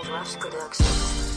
Rush Productions.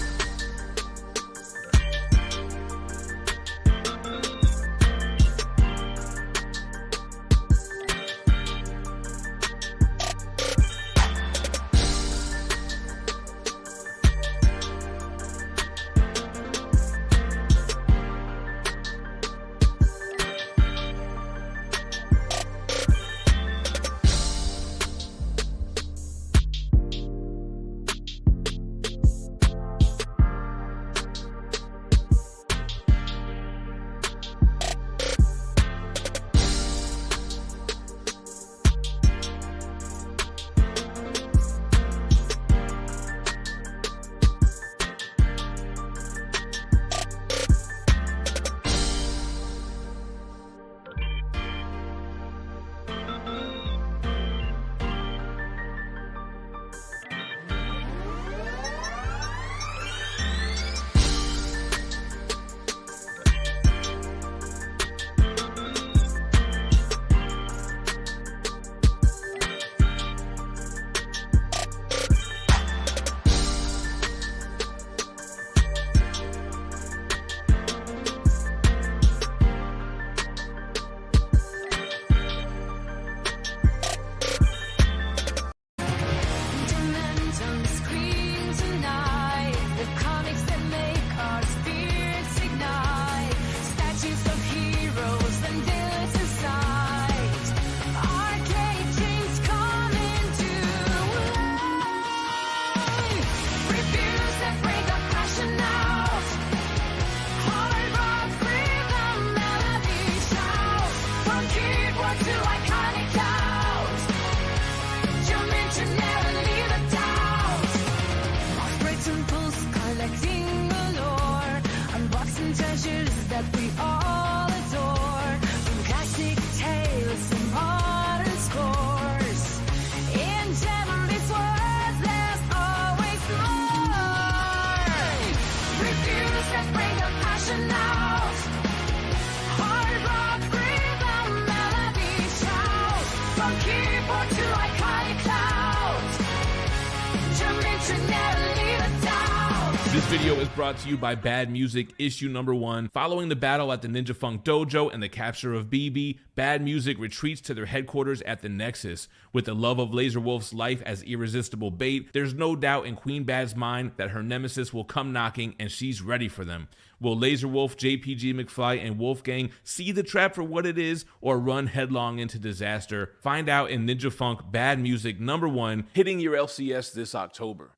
This video is brought to you by Bad Music, issue number 1. Following the battle at the Ninja Funk Dojo and the capture of BB, Bad Music retreats to their headquarters at the Nexus. With the love of Laser Wolf's life as irresistible bait, there's no doubt in Queen Bad's mind that her nemesis will come knocking and she's ready for them. Will Laser Wolf, JPG McFly, and Wolfgang see the trap for what it is or run headlong into disaster? Find out in Ninja Funk Bad Music number 1, hitting your LCS this October.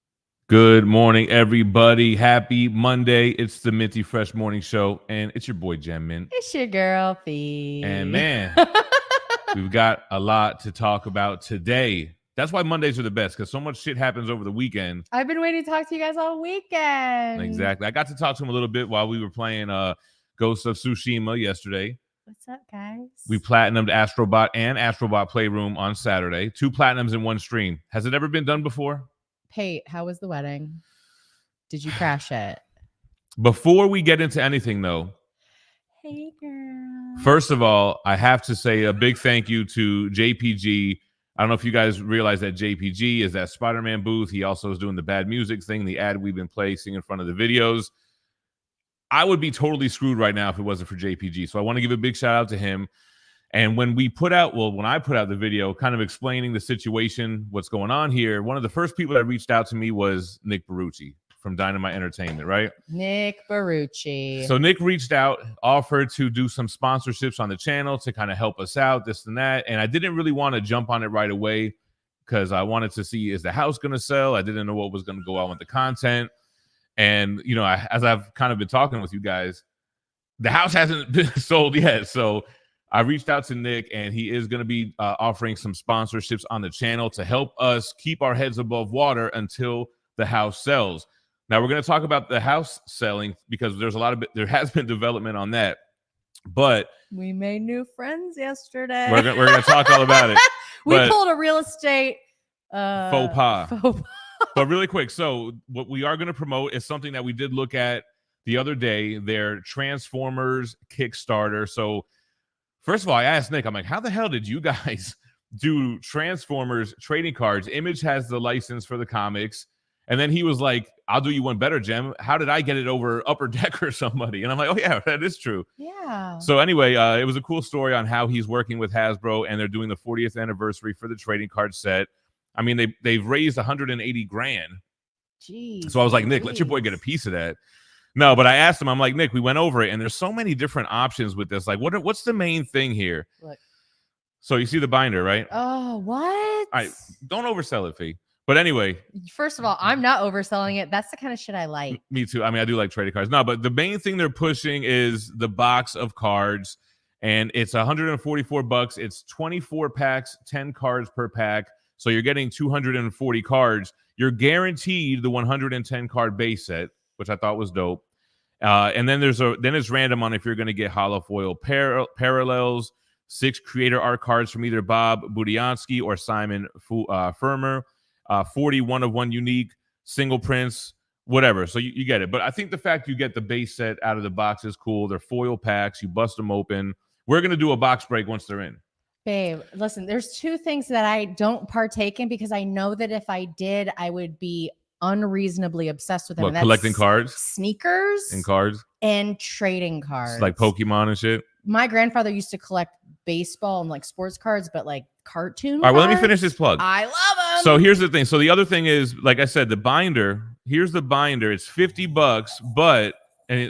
Good morning, everybody. Happy Monday. It's the Minty Fresh Morning Show, and it's your boy, Gem Mint. It's your girl, Phie. And man, we've got a lot to talk about today. That's why Mondays are the best, because so much shit happens over the weekend. I've been waiting to talk to you guys all weekend. Exactly. I got to talk to him a little bit while we were playing Ghost of Tsushima yesterday. What's up, guys? We platinumed Astrobot and Astrobot Playroom on Saturday. 2 platinums in one stream. Has it ever been done before? Pate, how was the wedding? Did you crash it? Before we get into anything, though, hey, girl. First of all, I have to say a big thank you to JPG. I don't know if you guys realize that JPG is that Spider-Man booth. He also is doing the Bad Music thing, the ad we've been placing in front of the videos. I would be totally screwed right now if it wasn't for JPG. So I want to give a big shout out to him. And when I put out the video kind of explaining the situation, what's going on here, one of the first people that reached out to me was Nick Barucci from Dynamite Entertainment, right? Nick Barucci. So Nick reached out, offered to do some sponsorships on the channel to kind of help us out, this and that. And I didn't really want to jump on it right away because I wanted to see, is the house going to sell? I didn't know what was going to go on with the content. And, you know, as I've kind of been talking with you guys, the house hasn't been sold yet. So I reached out to Nick, and he is going to be offering some sponsorships on the channel to help us keep our heads above water until the house sells. Now, we're going to talk about the house selling because there has been development on that. But we made new friends yesterday. We're going to talk all about it. We pulled a real estate faux pas. But really quick, so what we are going to promote is something that we did look at the other day, their Transformers Kickstarter. So first of all, I asked Nick, I'm like, how the hell did you guys do Transformers trading cards? Image has the license for the comics. And then he was like, I'll do you one better, Jem. How did I get it over Upper Deck or somebody? And I'm like, oh, yeah, that is true. Yeah. So anyway, it was a cool story on how he's working with Hasbro, and they're doing the 40th anniversary for the trading card set. I mean, they've raised $180,000. Jeez. So I was like, Nick, let your boy get a piece of that. No, but I asked him, I'm like, Nick, we went over it, and there's so many different options with this. Like, what's the main thing here? Look. So you see the binder, right? Oh, what? All right, don't oversell it, Phie. But anyway. First of all, I'm not overselling it. That's the kind of shit I like. Me too. I mean, I do like trading cards. No, but the main thing they're pushing is the box of cards, and it's $144. It's 24 packs, 10 cards per pack. So you're getting 240 cards. You're guaranteed the 110 card base set, which I thought was dope. And then it's random on if you're going to get hollow foil parallels, 6 creator art cards from either Bob Budiansky or Simon Firmer, 40 one-of-one unique, single prints, whatever. So you get it. But I think the fact you get the base set out of the box is cool. They're foil packs. You bust them open. We're going to do a box break once they're in. Babe, listen, there's 2 things that I don't partake in because I know that if I did, I would be unreasonably obsessed with them. What, collecting cards? Sneakers and cards? And trading cards. It's like Pokemon and shit? My grandfather used to collect baseball and like sports cards, but like cartoon All right, well, cards. let me finish this plug. I love them. So here's the thing. So the other thing is, like I said, the binder. Here's the binder. It's $50, but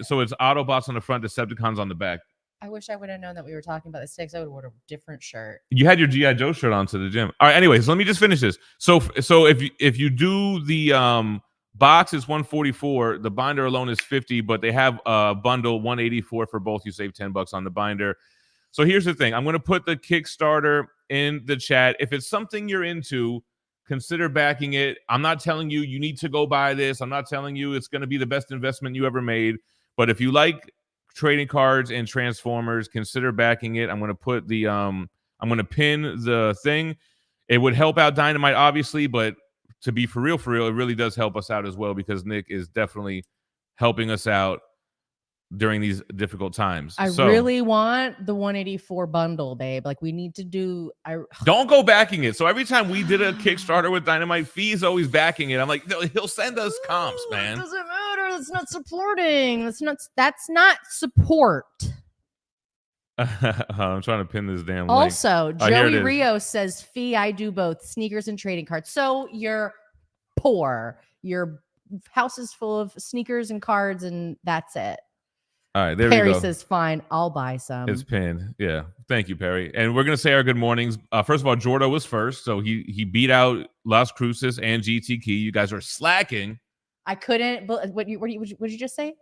so it's Autobots on the front, Decepticons on the back. I wish I would have known that we were talking about this today because I would have ordered a different shirt. You had your G.I. Joe shirt on to the gym. All right, anyways, let me just finish this. So if you do the box is $144, the binder alone is $50, but they have a bundle $184 for both. You save $10 on the binder. So here's the thing. I'm going to put the Kickstarter in the chat. If it's something you're into, consider backing it. I'm not telling you need to go buy this. I'm not telling you it's going to be the best investment you ever made. But if you like trading cards and Transformers, consider backing it. I'm going to put the I'm going to pin the thing. It would help out Dynamite, obviously, but to be for real, it really does help us out as well because Nick is definitely helping us out during these difficult times. I really want the 184 bundle, babe. Like we need to do. Don't go backing it. So every time we did a Kickstarter with Dynamite, Phie's always backing it. I'm like, he'll send us comps, man. It doesn't matter. That's not supporting. That's not support. I'm trying to pin this damn link. Also, Joey Rio says, Phie, I do both sneakers and trading cards. So you're poor. Your house is full of sneakers and cards, and that's it. All right, there Perry we go. says, fine, I'll buy some. It's pinned. Yeah. Thank you, Perry. And we're going to say our good mornings. First of all, Jordo was first. So he beat out Las Cruces and GT Key. You guys are slacking. I couldn't. But what did you just say?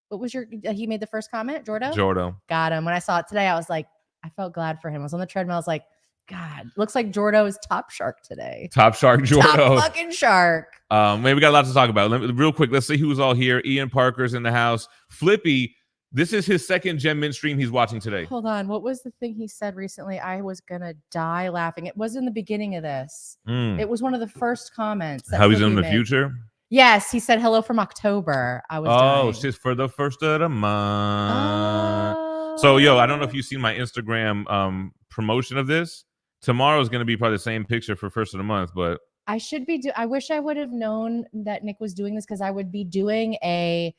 What was he made the first comment? Jordo. Got him. When I saw it today, I was like, I felt glad for him. I was on the treadmill. I was like, God, looks like Jordo is top shark today. Top shark, Jordo. Top fucking shark. Man, we got a lot to talk about. Real quick, let's see who's all here. Ian Parker's in the house. Flippy. This is his second Gem Mint stream he's watching today. Hold on. What was the thing he said recently? I was going to die laughing. It was in the beginning of this. It was one of the first comments. How he's in the future? Yes. He said, hello from October. I was dying. It's just for the first of the month. So, I don't know if you've seen my Instagram promotion of this. Tomorrow is going to be probably the same picture for first of the month, but I should be. I wish I would have known that Nick was doing this because I would be doing I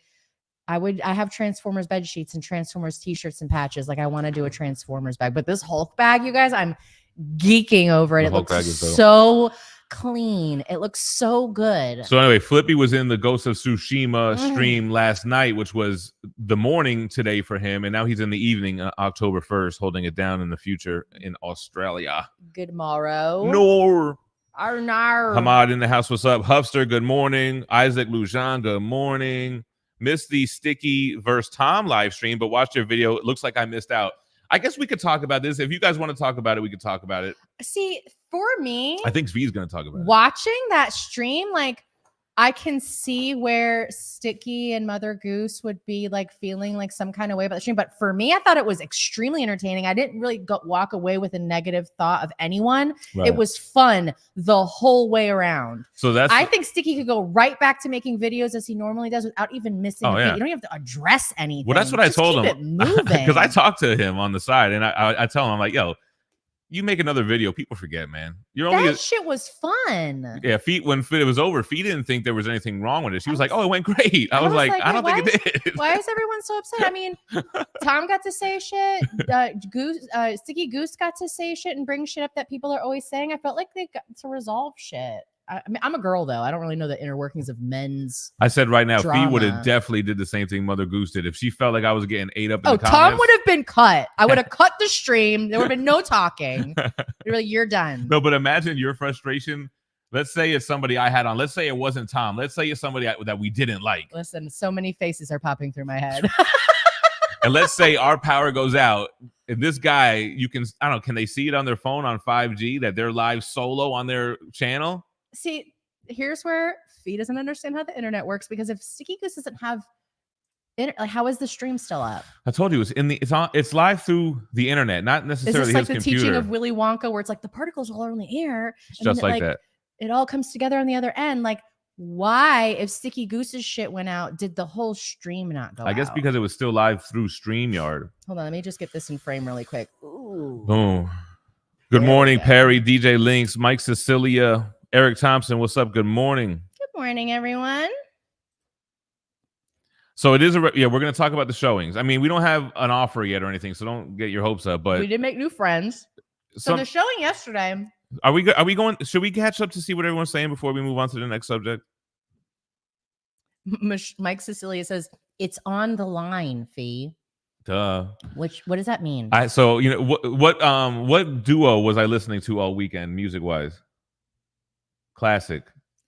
have Transformers bed sheets and Transformers t-shirts and patches. Like I want to do a Transformers bag, but this Hulk bag, you guys, I'm geeking over it. It looks so clean. It looks so good. So anyway, Flippy was in the Ghost of Tsushima stream last night, which was the morning today for him. And now he's in the evening, October 1st, holding it down in the future in Australia. Good morrow. No. Arnar. Hamad in the house. What's up? Huffster, good morning. Isaac Lujan, good morning. Missed the Sticky versus Tom live stream, but watched your video. It looks like I missed out. I guess we could talk about this. If you guys want to talk about it, we could talk about it. See, for me, I think V's going to talk about it. Watching that stream, like, I can see where Sticky and Mother Goose would be like feeling like some kind of way about the stream. But for me, I thought it was extremely entertaining. I didn't really walk away with a negative thought of anyone. Right. It was fun the whole way around. So I think Sticky could go right back to making videos as he normally does without even missing a beat. You don't even have to address anything. Well, that's what I told him. Because I talked to him on the side and I tell him, I'm like, yo, you make another video, people forget, man. You're only That shit was fun. Yeah, Phie, when it was over, Phie didn't think there was anything wrong with it. She was like, "Oh, it went great." I was like, "I don't think it did." Why is everyone so upset? I mean, Tom got to say shit. Sticky Goose got to say shit and bring shit up that people are always saying. I felt like they got to resolve shit. I mean, I'm a girl though. I don't really know the inner workings of men's. I said right now, drama. Phie would have definitely did the same thing Mother Goose did if she felt like I was getting ate up. In the Tom comments. would have been cut. I would have cut the stream. There would have been no talking. You're done. No, but imagine your frustration. Let's say it's somebody I had on. Let's say it wasn't Tom. Let's say it's somebody that we didn't like. Listen, so many faces are popping through my head. And let's say our power goes out. And this guy, you can, I don't know, can they see it on their phone on 5G that they're live solo on their channel? See, here's where Phie doesn't understand how the internet works, because if Sticky Goose doesn't have like, how is the stream still up? I told you it's live through the internet, not necessarily is this like his the computer. Teaching of Willy Wonka, where it's like the particles all are in the air, it's just like that. It all comes together on the other end. Like, why, if Sticky Goose's shit went out, did the whole stream not go out? I guess because it was still live through StreamYard. Hold on, let me just get this in frame really quick. Ooh. Boom. Good morning, Perry, DJ Links, Mike Cecilia, Eric Thompson. What's up? Good morning. Good morning, everyone. So it is we're going to talk about the showings. I mean, we don't have an offer yet or anything, so don't get your hopes up. But we did make new friends. So the showing yesterday. Are we going? Should we catch up to see what everyone's saying before we move on to the next subject? Mike Cecilia says it's on the line, Phie. Duh. What does that mean? So you know what duo was I listening to all weekend music wise? Classic.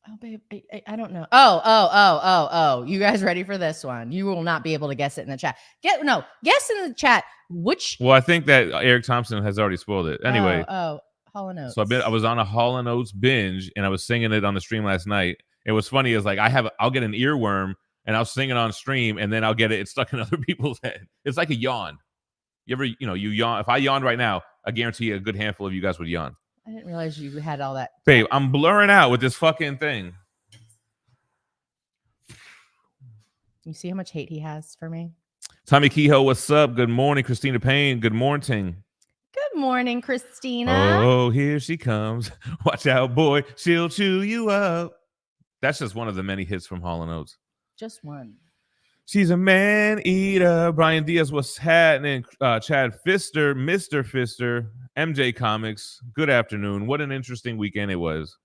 Oh, babe, I don't know. Oh. You guys ready for this one? You will not be able to guess it in the chat. Guess in the chat which. Well, I think that Eric Thompson has already spoiled it. Anyway. Hall & Oates. So I was on a Hall & Oates binge, and I was singing it on the stream last night. And what's funny is like I'll get an earworm, and I'll sing it on stream, and then I'll get it stuck in other people's head. It's like a yawn. You ever, you yawn? If I yawned right now, I guarantee a good handful of you guys would yawn. I didn't realize you had all that. Babe, I'm blurring out with this fucking thing. You see how much hate he has for me? Tommy Kehoe, what's up? Good morning. Christina Payne, good morning. Good morning, Christina. Oh, here she comes. Watch out, boy. She'll chew you up. That's just one of the many hits from Hall & Oates. Just one. She's a man-eater. Brian Diaz, what's happening? Chad Pfister, Mr. Pfister, MJ Comics. Good afternoon. What an interesting weekend it was.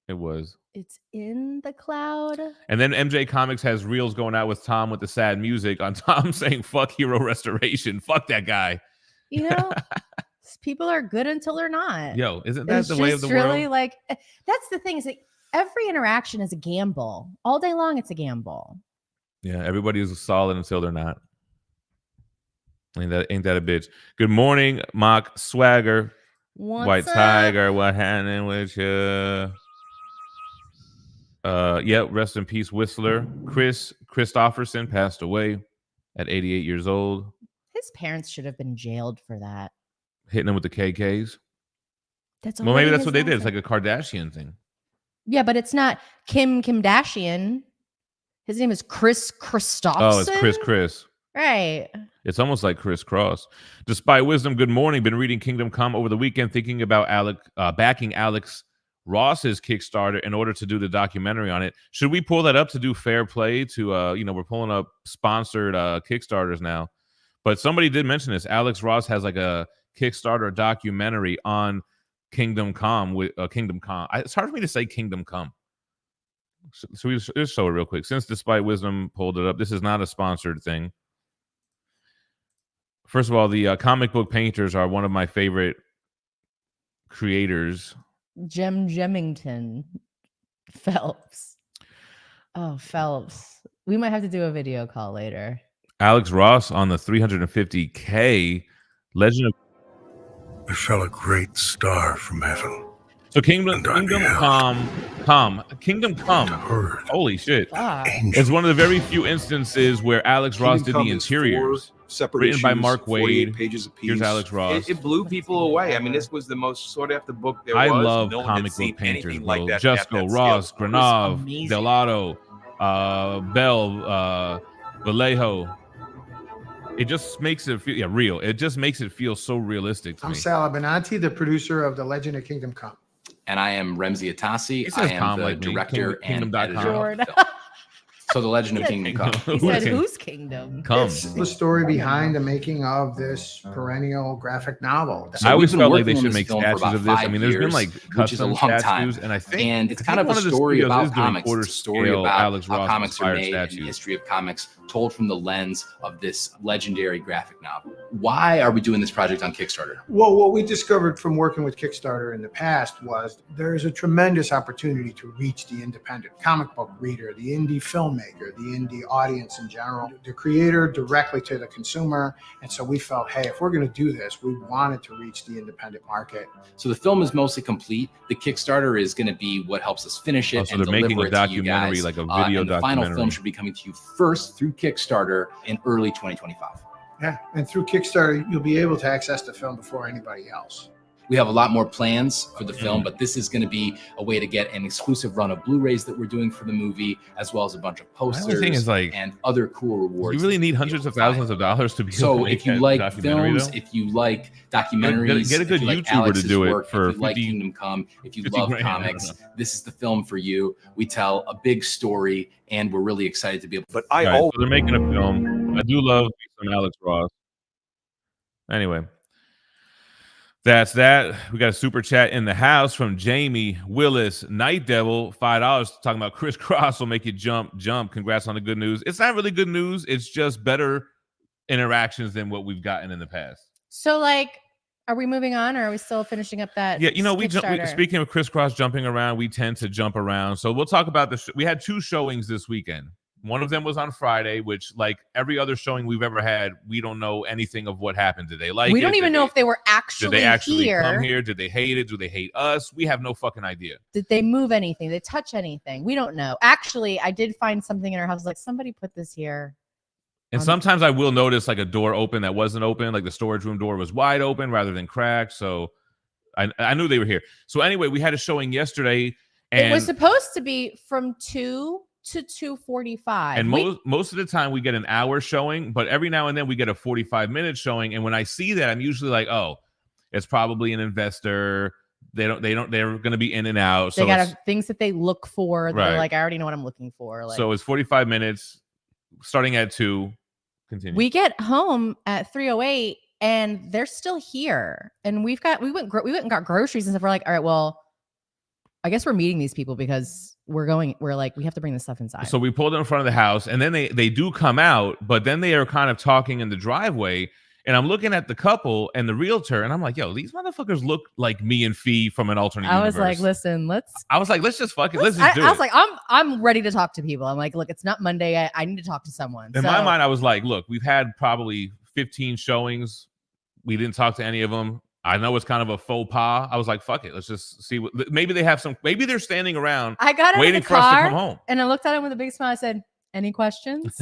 It was. It's in the cloud. And then MJ Comics has reels going out with Tom with the sad music on Tom saying, fuck Hero Restoration. Fuck that guy. You know, people are good until they're not. Yo, isn't that the way of the world? Really, like, that's the thing, is that every interaction is a gamble. All day long, it's a gamble. Yeah, everybody is solid until they're not. Ain't that a bitch? Good morning, Mock Swagger. White Tiger, what happening with you? Rest in peace, Whistler. Chris Christopherson passed away at 88 years old. His parents should have been jailed for that. Hitting him with the KKs. Well, maybe that's what they did. It's like a Kardashian thing. Yeah, but it's not Kim Kardashian. His name is Chris Christopherson. Oh, it's Chris. Right. It's almost like Chris Cross. Despite wisdom, good morning. Been reading Kingdom Come over the weekend, thinking about backing Alex Ross's Kickstarter in order to do the documentary on it. Should we pull that up to do fair play to we're pulling up sponsored Kickstarters now. But somebody did mention this. Alex Ross has like a Kickstarter documentary on Kingdom Come with Kingdom Come. It's hard for me to say Kingdom Come. So we just show it real quick. Since Despite Wisdom pulled it up, this is not a sponsored thing. First of all, the comic book painters are one of my favorite creators. Jemington Phelps. Oh, Phelps. We might have to do a video call later. Alex Ross on the 350K Legend of. I fell a great star from heaven. So Kingdom Come. Holy shit! It's one of the very few instances where Alex Ross did the interiors. Written by Mark Wade. Pages a piece. Here's Alex Ross. It blew people away. I mean, this was the most sought after book there was. I love no comic book painters, bro. like that, Jusco, Ross, Granov, Delato, Bell, Vallejo. it just makes it feel real. It just makes it feel so realistic to I'm me. Sal Abenanti, the producer of The Legend of Kingdom Come. And I am Remzi Atasi. He says I am Come the like me. director and Kingdom.com. editor of the film. So The Legend of Kingdom Come. He said, "Whose kingdom?" Come. It's the story behind the making of this perennial graphic novel. I always we've been felt like working they on should this make film for statues about of this. I 5 mean, there's been years, like which is a custom long statues, time. and I think it's kind of a one the story studios about is doing comics. quarter It's a story scale about Alex how Ross comics are inspired made and the statues. history of comics told from the lens of this legendary graphic novel. Why are we doing this project on Kickstarter? Well, what we discovered from working with Kickstarter in the past was there's a tremendous opportunity to reach the independent comic book reader, the indie filmmaker, the indie audience in general, the creator directly to the consumer. And so we felt, hey, if we're going to do this, we wanted to reach the independent market. So the film is mostly complete. The Kickstarter is going to be what helps us finish it So and they're making deliver a it to you documentary, guys. like a video and the documentary. final film should be coming to you first through Kickstarter in early 2025. Yeah. And through Kickstarter, you'll be able to access the film before anybody else. We have a lot more plans for the film, but this is going to be a way to get an exclusive run of Blu-rays that we're doing for the movie, as well as a bunch of posters thing is, like, and other cool rewards. You really that need you'll be hundreds able of to find. thousands of dollars to be able So to make if you that like documentary, films, though? if you like documentaries, Get a good if you like YouTuber to Alex's do it work, for if you like 50 Kingdom Come, if you 50 love grand, I don't comics, know. this is the film for you. We tell a big story, and we're really excited to be able to. But I All right, always so they're making a film. I do love some Alex Ross. Anyway, that's that. We got a super chat in the house from Jamie Willis, Night Devil, $5 talking about Chris Cross will make you jump. Congrats on the good news. It's not really good news. It's just better interactions than what we've gotten in the past. So, like, are we moving on, or are we still finishing up that? Yeah, you know, we Kickstarter? speaking of Chris Cross jumping around, we tend to jump around. So we'll talk about this. We had 2 showings this weekend. One of them was on Friday, which, like every other showing we've ever had, we don't know anything of what happened. Did they like it? We don't even know if they were Did actually, they actually here. come here? Did they hate it? Do they hate us? We have no fucking idea. Did they move anything? Did they touch anything? We don't know. Actually, I did find something in our house. Like, somebody put this here. And sometimes I will notice like a door open that wasn't open, like the storage room door was wide open rather than cracked. So I knew they were here. So anyway, we had a showing yesterday, and It was supposed to be from 2 to 2:45. and most of the time we get an hour showing, but every now and then we get a 45-minute showing. And when I see that, I'm usually like, oh, it's probably an investor. They're going to be in and out. They So got things that they look for. They're Right. like, I already know what I'm looking for. Like, so it's 45 minutes, starting at 2. Continue. we get home at 3:08 and they're still here. And we went and got groceries and stuff. We're like, all right, well, I guess we're meeting these people because we're like, we have to bring this stuff inside. So we pulled in front of the house, and then they do come out, but then they are kind of talking in the driveway. And I'm looking at the couple and the realtor, and I'm like, yo, these motherfuckers look like me and Phie from an alternate I universe. was like, listen, let's just fucking, let's just do it. I was like, I'm ready to talk to people. I'm like, look, it's not Monday. I need to talk to someone. In my mind, I was like, look, we've had probably 15 showings. We didn't talk to any of them. I know it's kind of a faux pas. I was like, fuck it. Let's just see what, maybe they have some, maybe they're standing around I got waiting for us to come home. and I looked at him with a big smile. I said, any questions?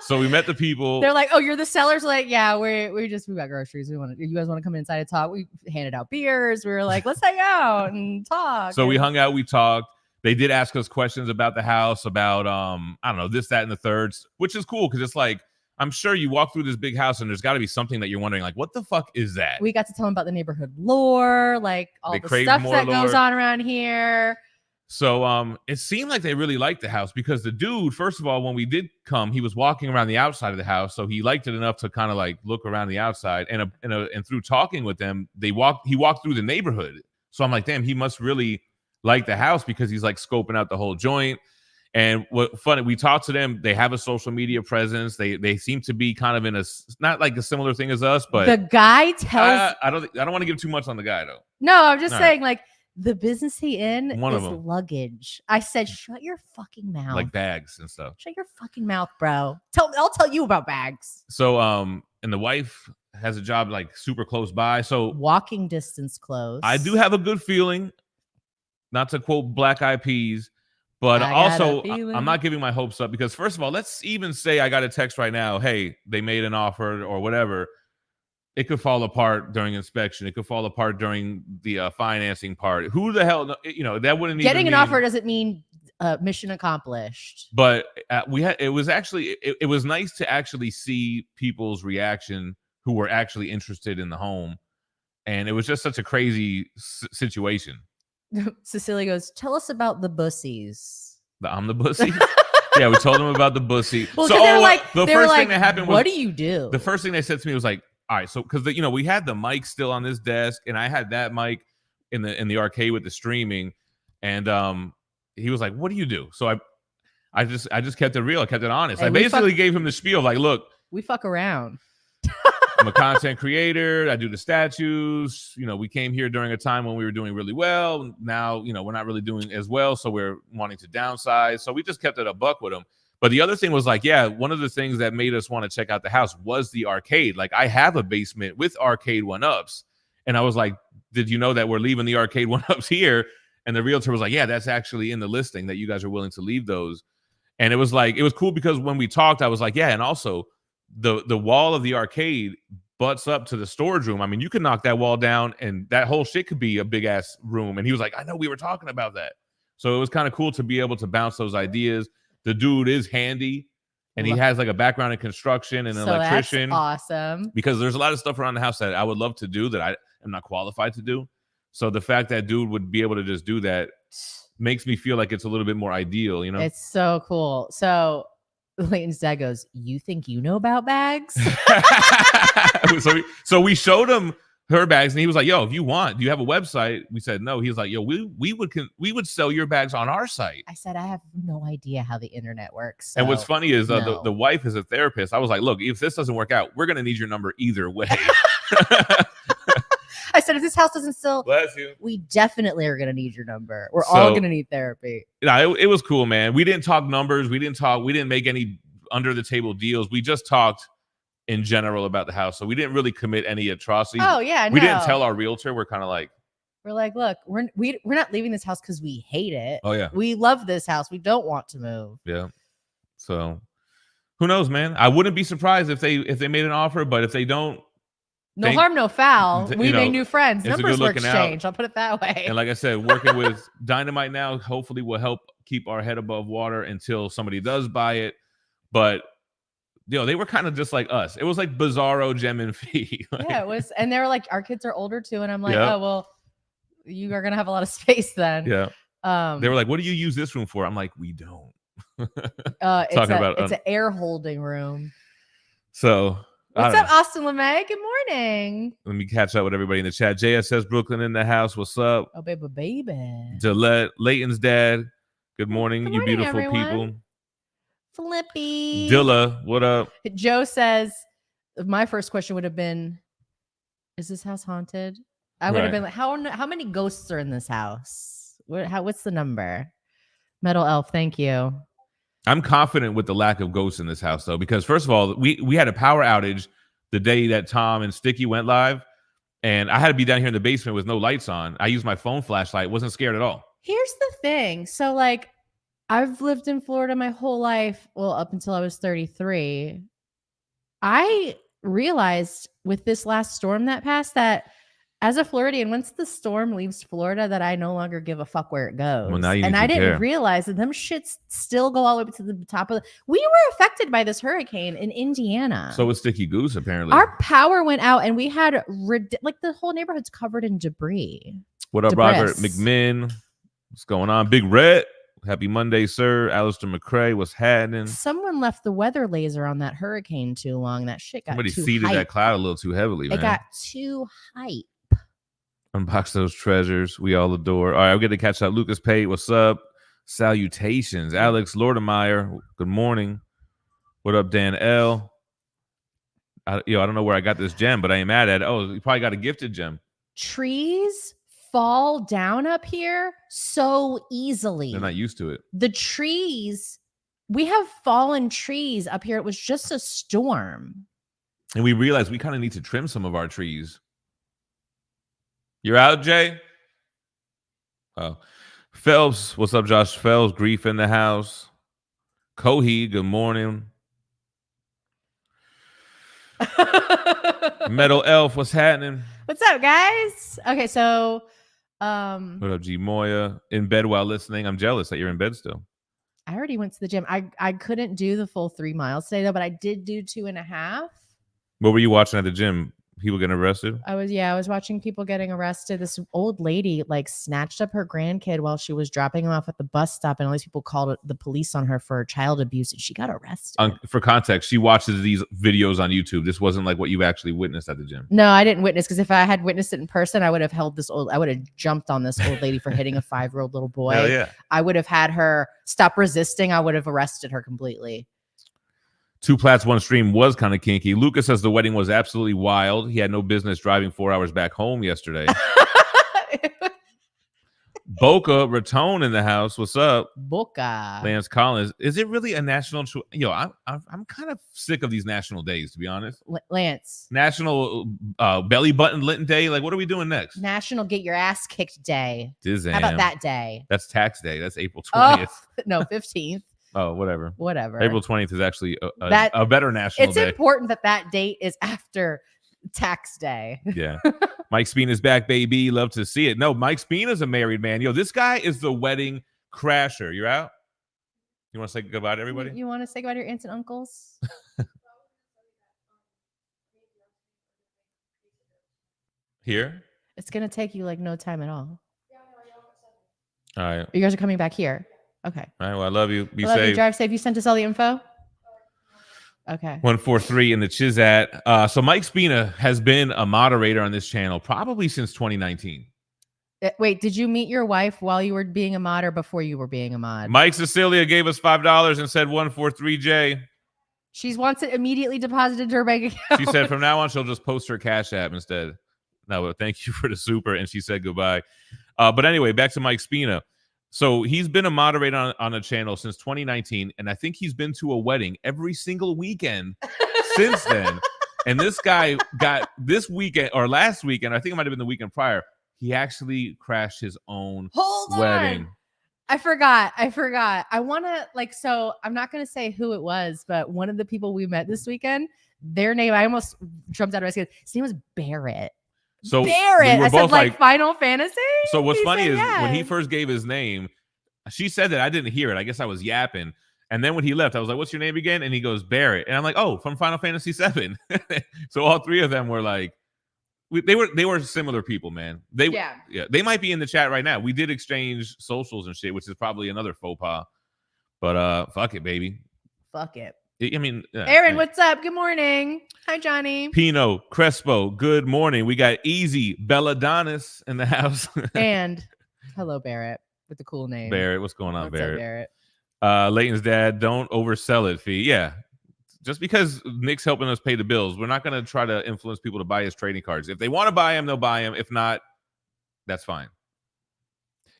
So we met the people. They're like, oh, you're the sellers? Like, yeah, we got groceries. You guys want to come inside and talk? We handed out beers. We were like, let's hang out and talk. So we And hung out, we talked. They did ask us questions about the house, about I don't know, this, that, and the thirds, which is cool because it's like, I'm sure you walk through this big house and there's got to be something that you're wondering, like, what the fuck is that? we got to tell them about the neighborhood lore, like all They the crave stuff more that goes lore. on around here. So it seemed like they really liked the house because the dude, first of all, when we did come, he was walking around the outside of the house, so he liked it enough to kind of like look around the outside. And through talking with them, he walked through the neighborhood. So I'm like, damn, he must really like the house because he's like scoping out the whole joint. And what funny, we talked to them. They have a social media presence. They seem to be kind of in a not like a similar thing as us, but The guy tells. I don't want to give too much on the guy though. No, I'm just All saying, like, the business he in One of is them. luggage. I said, shut your fucking mouth. Like bags and stuff. Shut your fucking mouth, bro. I'll tell you about bags. So and the wife has a job like super close by. So Walking distance close. I do have a good feeling, not to quote Black Eyed Peas, but I got a also feeling. I'm not giving my hopes up because first of all, let's even say I got a text right now, hey, they made an offer or whatever. It could fall apart during inspection. It could fall apart during the financing part. Who the hell, that wouldn't Getting even an mean, offer doesn't mean mission accomplished. But it was nice to actually see people's reaction who were actually interested in the home, and it was just such a crazy situation. Cecilia goes, tell us about the bussies. The omnibussy. Yeah, we told them about the bussy. Well, so they were like, the first thing that happened was, what do you do? The first thing they said to me was like, all right, so because we had the mic still on this desk, and I had that mic in the arcade with the streaming, and he was like, what do you do? So I just kept it real, I kept it honest. Hey, I basically gave him the spiel of like, look, we fuck around. I'm a content creator. I do the statues. We came here during a time when we were doing really well. Now, we're not really doing as well, so we're wanting to downsize. So we just kept it a buck with them. But the other thing was like, yeah, one of the things that made us want to check out the house was the arcade. Like, I have a basement with arcade one-ups. And I was like, did you know that we're leaving the arcade one-ups here? And the realtor was like, yeah, that's actually in the listing that you guys are willing to leave those. And it was like, it was cool because when we talked, I was like, yeah, and also the wall of the arcade butts up to the storage room. I mean, you could knock that wall down and that whole shit could be a big ass room. And he was like, I know, we were talking about that. So it was kind of cool to be able to bounce those ideas. The dude is handy, and he has like a background in construction and an electrician. That's awesome. Because there's a lot of stuff around the house that I would love to do that I am not qualified to do. So the fact that dude would be able to just do that makes me feel like it's a little bit more ideal, It's so cool. So Leighton's dad goes, you think you know about bags? so we showed him her bags, and he was like, yo, if you want, do you have a website? We said no. He was like, yo, we would sell your bags on our site. I said, I have no idea how the internet works. So and what's funny is no. the wife is a therapist. I was like, look, if this doesn't work out, we're going to need your number either way. I said, if this house doesn't sell, bless you, we definitely are going to need your number. We're all going to need therapy. It was cool, man. We didn't talk numbers. We didn't make any under the table deals. We just talked in general about the house. So we didn't really commit any atrocities. Oh yeah. We didn't tell our realtor. We're kind of like, look, we're not leaving this house because we hate it. Oh yeah. We love this house. We don't want to move. Yeah. So who knows, man? I wouldn't be surprised if they made an offer, but if they don't, no harm, no foul. We made new friends. Numbers were exchanged. I'll put it that way. And like I said, working with Dynamite now hopefully will help keep our head above water until somebody does buy it. But they were kind of just like us. It was like Bizarro, Gem, and Phie. Yeah, it was. And they were like, our kids are older too. And I'm like, oh, well, you are going to have a lot of space then. Yeah. They were like, what do you use this room for? I'm like, we don't. It's an air holding room. So what's up, Austin LeMay? Good morning. Let me catch up with everybody in the chat. JS says Brooklyn in the house. What's up? Oh, baby. Gillette, Leighton's dad. Good morning, you beautiful everyone. people. Flippy. Dilla, what up? Joe says, my first question would have been, is this house haunted? I would have been like, how many ghosts are in this house? What's the number? Metal Elf, thank you. I'm confident with the lack of ghosts in this house, though, because first of all, we had a power outage the day that Tom and Sticky went live, and I had to be down here in the basement with no lights on. I used my phone flashlight. Wasn't scared at all. Here's the thing. So, like, I've lived in Florida my whole life, well, up until I was 33. I realized with this last storm that passed that as a Floridian, once the storm leaves Florida, that I no longer give a fuck where it goes. Well, now you and need I to didn't care. realize that them shits still go all the way to the top of the. We were affected by this hurricane in Indiana. So was Sticky Goose, apparently. Our power went out and we had like the whole neighborhood's covered in debris. What up, Debris. Robert McMinn? What's going on? Big Red. Happy Monday, sir. Alistair McCrae, what's happening? Someone left the weather laser on that hurricane too long. That shit got Somebody too seeded hype. that cloud a little too heavily, man. It got too hype. Unbox those treasures we all adore. All right, I'll get to catch up. Lucas Pate, what's up? Salutations. Alex Lordemeyer, good morning. What up, Dan L? I don't know where I got this gem, but I ain't mad at it. Oh, you probably got a gifted gem. Trees fall down up here so easily. They're not used to it. The trees, we have fallen trees up here. It was just a storm. And we realized we kind of need to trim some of our trees. You're out, Jay? Oh. Phelps, what's up, Josh Phelps? Grief in the house. Kohi, good morning. Metal Elf, what's happening? What's up, guys? Okay, so What up, G Moya? In bed while listening. I'm jealous that you're in bed still. I already went to the gym. I couldn't do the full 3 miles today though, but I did do 2.5. What were you watching at the gym? People getting arrested? I was watching people getting arrested. This old lady like snatched up her grandkid while she was dropping him off at the bus stop, and all these people called the police on her for child abuse, and she got arrested. For context, she watches these videos on YouTube. This wasn't like what you actually witnessed at the gym. No, I didn't witness, because if I had witnessed it in person, I would have jumped on this old lady for hitting a 5-year-old little boy. Hell yeah. I would have had her stop resisting. I would have arrested her completely. 2 Plats, 1 Stream was kind of kinky. Lucas says the wedding was absolutely wild. He had no business driving 4 hours back home yesterday. Boca Raton in the house. What's up? Boca. Lance Collins. Is it really a national? I'm kind of sick of these national days, to be honest. Lance. National Belly Button Linton Day. Like, what are we doing next? National Get Your Ass Kicked Day. Dizam. How about that day? That's tax day. That's April 20th. Oh, no, 15th. Oh, whatever. April 20th is actually a better national day. It's important that date is after tax day. Yeah. Mike Spina's back, baby. Love to see it. No, Mike Spina's a married man. Yo, this guy is the wedding crasher. You're out? You want to say goodbye to everybody? You want to say goodbye to your aunts and uncles? Here? It's going to take you like no time at all. All right. You guys are coming back here. Okay. All right. Well, I love you. Be love safe. you. Drive safe. You sent us all the info? Okay. 143 in the Chizat. So Mike Spina has been a moderator on this channel probably since 2019. Wait, did you meet your wife while you were being a mod or before you were being a mod? Mike Cecilia gave us $5 and said 143J. She wants it immediately deposited to her bank account. She said from now on, she'll just post her Cash App instead. No, but thank you for the super. And she said goodbye. But anyway, back to Mike Spina. So he's been a moderator on a channel since 2019, and I think he's been to a wedding every single weekend since then. And this guy got this weekend or last weekend, I think it might have been the weekend prior, he actually crashed his own wedding. On. I forgot. I want to so I'm not going to say who it was, but one of the people we met this weekend, their name, I almost jumped out of my skin. His name was Barrett. So Barrett. I said like Final Fantasy. So what's funny is when he first gave his name, she said that I didn't hear it. I guess I was yapping. And then when he left, I was like, "What's your name again?" And he goes, "Barrett." And I'm like, "Oh, from Final Fantasy VII." So all three of them were like, they were similar people, man. They might be in the chat right now. We did exchange socials and shit, which is probably another faux pas. But fuck it, baby. Fuck it. I mean, Aaron, what's up? Good morning. Hi, Johnny. Pino Crespo, good morning. We got Easy Belladonis in the house. And hello, Barrett, with the cool name. Barrett, what's going on, what's Barrett? Up, Barrett? Leighton's dad, don't oversell it, Phie. Yeah. Just because Nick's helping us pay the bills, we're not going to try to influence people to buy his trading cards. If they want to buy them, they'll buy them. If not, that's fine.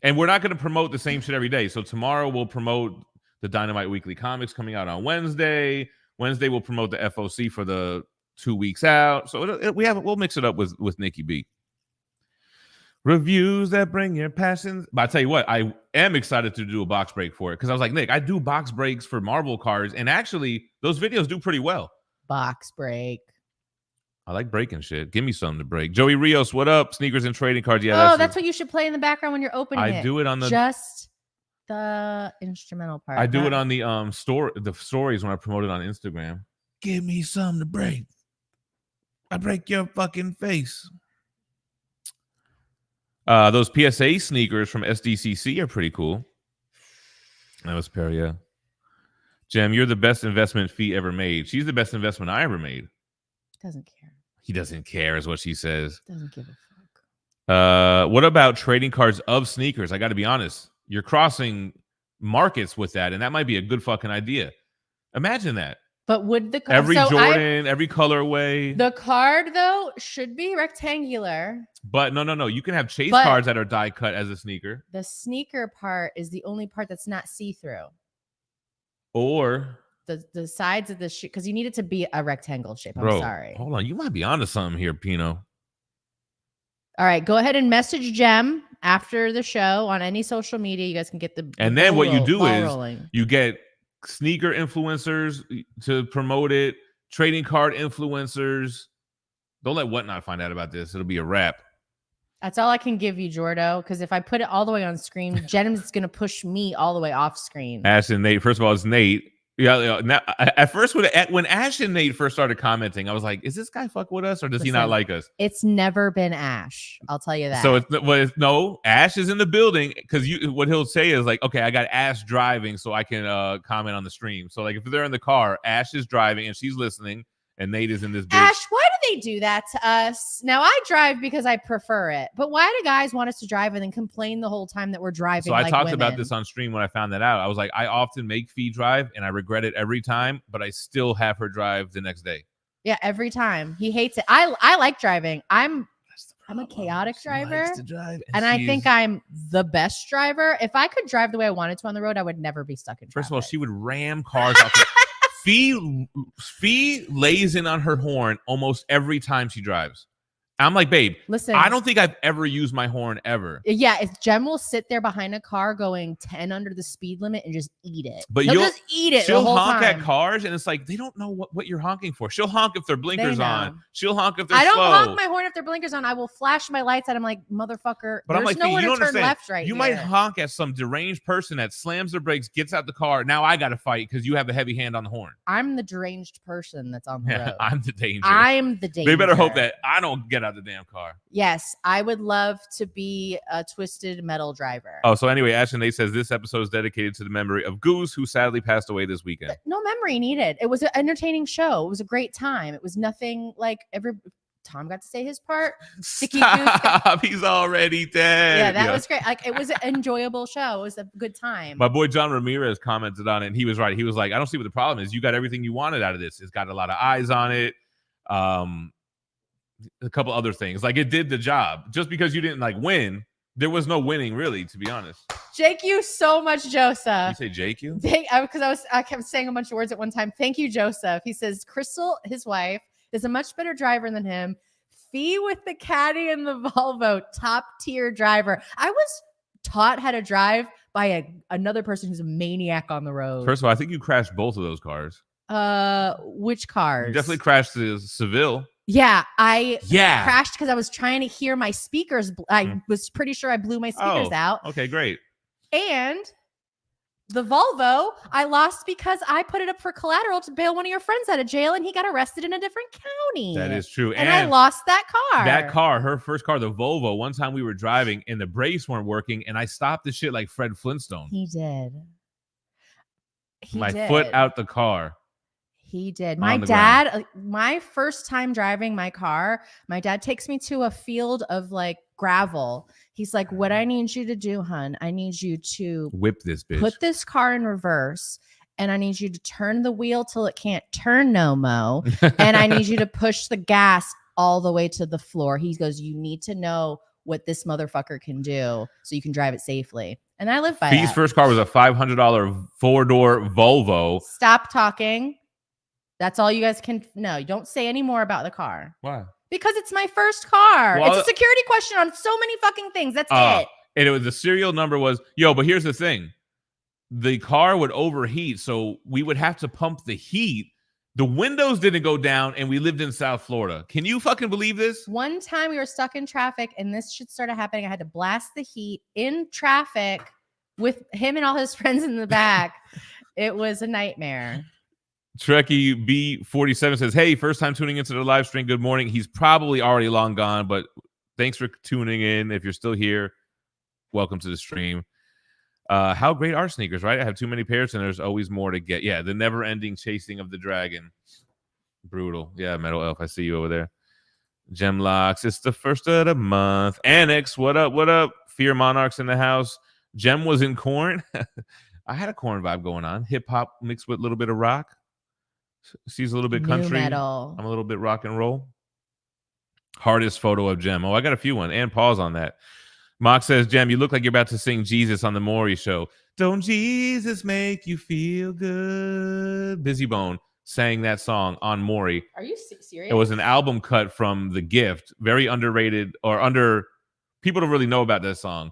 And we're not going to promote the same shit every day. So tomorrow we'll promote the Dynamite Weekly Comics coming out on Wednesday. Wednesday we'll promote the FOC for the 2 weeks out. So we'll mix it up with Nikki B. Reviews that bring your passions. But I tell you what, I am excited to do a box break for it because I was like, Nick, I do box breaks for Marvel cards, and actually those videos do pretty well. Box break. I like breaking shit. Give me something to break. Joey Rios, what up? Sneakers and trading cards. Yeah, that's what you should play in the background when you're opening it. I do it on the just the instrumental part. I do it on the the stories when I promote it on Instagram. Give me something to break. I break your fucking face. Those PSA sneakers from SDCC are pretty cool. That was Peria. Jem, you're the best investment Phie ever made. She's the best investment I ever made. Doesn't care. He doesn't care is what she says. Doesn't give a fuck. What about trading cards of sneakers? I got to be honest. You're crossing markets with that, and that might be a good fucking idea. Imagine that. But would the every Jordan, every colorway, the card though should be rectangular. But no. You can have chase cards that are die cut as a sneaker. The sneaker part is the only part that's not see through. Or the sides of the shoe, because you need it to be a rectangle shape. I'm sorry. Hold on, you might be onto something here, Pino. All right, go ahead and message Jem after the show on any social media. You guys can get the and then what you do is rolling. You get sneaker influencers to promote it, trading card influencers. Don't let Whatnot find out about this. It'll be a wrap. That's all I can give you, Jordo. Because if I put it all the way on screen, Jen's gonna push me all the way off screen. Ash and Nate. First of all, it's Nate. Yeah. Now, at first, when Ash and Nate first started commenting, I was like, "Is this guy fuck with us, or does he not like us?" It's never been Ash. I'll tell you that. So no. Ash is in the building because what he'll say is like, "Okay, I got Ash driving, so I can comment on the stream." So like, if they're in the car, Ash is driving and she's listening, and Nate is in this. Ash, why do they do that to us? Now I drive because I prefer it, but why do guys want us to drive and then complain the whole time that we're driving? So I talked about this on stream when I found that out. I was like, I often make Phie drive, and I regret it every time, but I still have her drive the next day. Yeah, every time. He hates it. I like driving. I'm a chaotic driver, and I think I'm the best driver. If I could drive the way I wanted to on the road, I would never be stuck in traffic. First of all, she would ram cars off. Phie lays in on her horn almost every time she drives. I'm like, babe, listen, I don't think I've ever used my horn ever. Yeah, if Jem will sit there behind a car going 10 under the speed limit and just eat it. But He'll just eat it. She'll the whole honk time. at cars, and it's like they don't know what you're honking for. She'll honk if their blinkers on. She'll honk if they're slow. I don't slow. honk my horn if their blinkers on. I will flash my lights at. I'm like, motherfucker. But I'm like, nowhere you to don't turn understand. left right You here. might honk at some deranged person that slams their brakes, gets out the car. Now I got to fight because you have a heavy hand on the horn. I'm the deranged person that's on the road. I'm the danger. I'm the danger. They better hope that I don't get out the damn car. Yes, I would love to be a twisted metal driver. Oh, so anyway, Ashton Nate says this episode is dedicated to the memory of Goose, who sadly passed away this weekend. No memory needed. It was an entertaining show. It was a great time. It was nothing like Tom got to say his part. Stop. He's already dead. Yeah, that was great. Like, it was an enjoyable show. It was a good time. My boy John Ramirez commented on it, and he was right. He was like, I don't see what the problem is. You got everything you wanted out of this. It's got a lot of eyes on it. A couple other things. Like, it did the job. Just because you didn't like win, there was no winning, really, to be honest. Jake you so much, Joseph. You say Jake you? Because I kept saying a bunch of words at one time. Thank you, Joseph. He says Crystal, his wife, is a much better driver than him. Phie with the caddy and the Volvo, top tier driver. I was taught how to drive by another person who's a maniac on the road. First of all, I think you crashed both of those cars. Which cars? You definitely crashed the Seville. Yeah, I Yeah. crashed because I was trying to hear my speakers. I was pretty sure I blew my speakers out. Okay, great. And the Volvo, I lost because I put it up for collateral to bail one of your friends out of jail, and he got arrested in a different county. That is true. And I lost that car. That car, her first car, the Volvo, one time we were driving and the brakes weren't working, and I stopped the shit like Fred Flintstone. He did. My foot out the car. He did. My dad, my first time driving my car, my dad takes me to a field of like gravel. He's like, what I need you to do, hun, I need you to whip this bitch. Put this car in reverse, and I need you to turn the wheel till it can't turn no mo. And I need you to push the gas all the way to the floor. He goes, you need to know what this motherfucker can do so you can drive it safely. And I live by Phie's that. first car was a $500 four-door Volvo. Stop talking. That's all you guys can know. You don't say any more about the car. Why? Because it's my first car. Well, it's a security question on so many fucking things. That's it. And it was the serial number was, but here's the thing. The car would overheat, so we would have to pump the heat. The windows didn't go down, and we lived in South Florida. Can you fucking believe this? One time we were stuck in traffic, and this shit started happening. I had to blast the heat in traffic with him and all his friends in the back. It was a nightmare. Trekkie B47 says, hey, first time tuning into the live stream. Good morning. He's probably already long gone, but thanks for tuning in. If you're still here, welcome to the stream. How great are sneakers, right? I have too many pairs, and there's always more to get. Yeah, the never-ending chasing of the dragon. Brutal. Yeah, Metal Elf, I see you over there. Gemlocks, it's the first of the month. Annex, what up, what up? Fear Monarchs in the house. Gem was in corn. I had a corn vibe going on. Hip-hop mixed with a little bit of rock. She's a little bit country. Metal. I'm a little bit rock and roll. Hardest photo of Jem. Oh, I got a few one. And pause on that. Mock says, Jem, you look like you're about to sing Jesus on the Maury show. Don't Jesus make you feel good? Busy Bone sang that song on Maury. Are you serious? It was an album cut from The Gift. Very underrated or people don't really know about that song,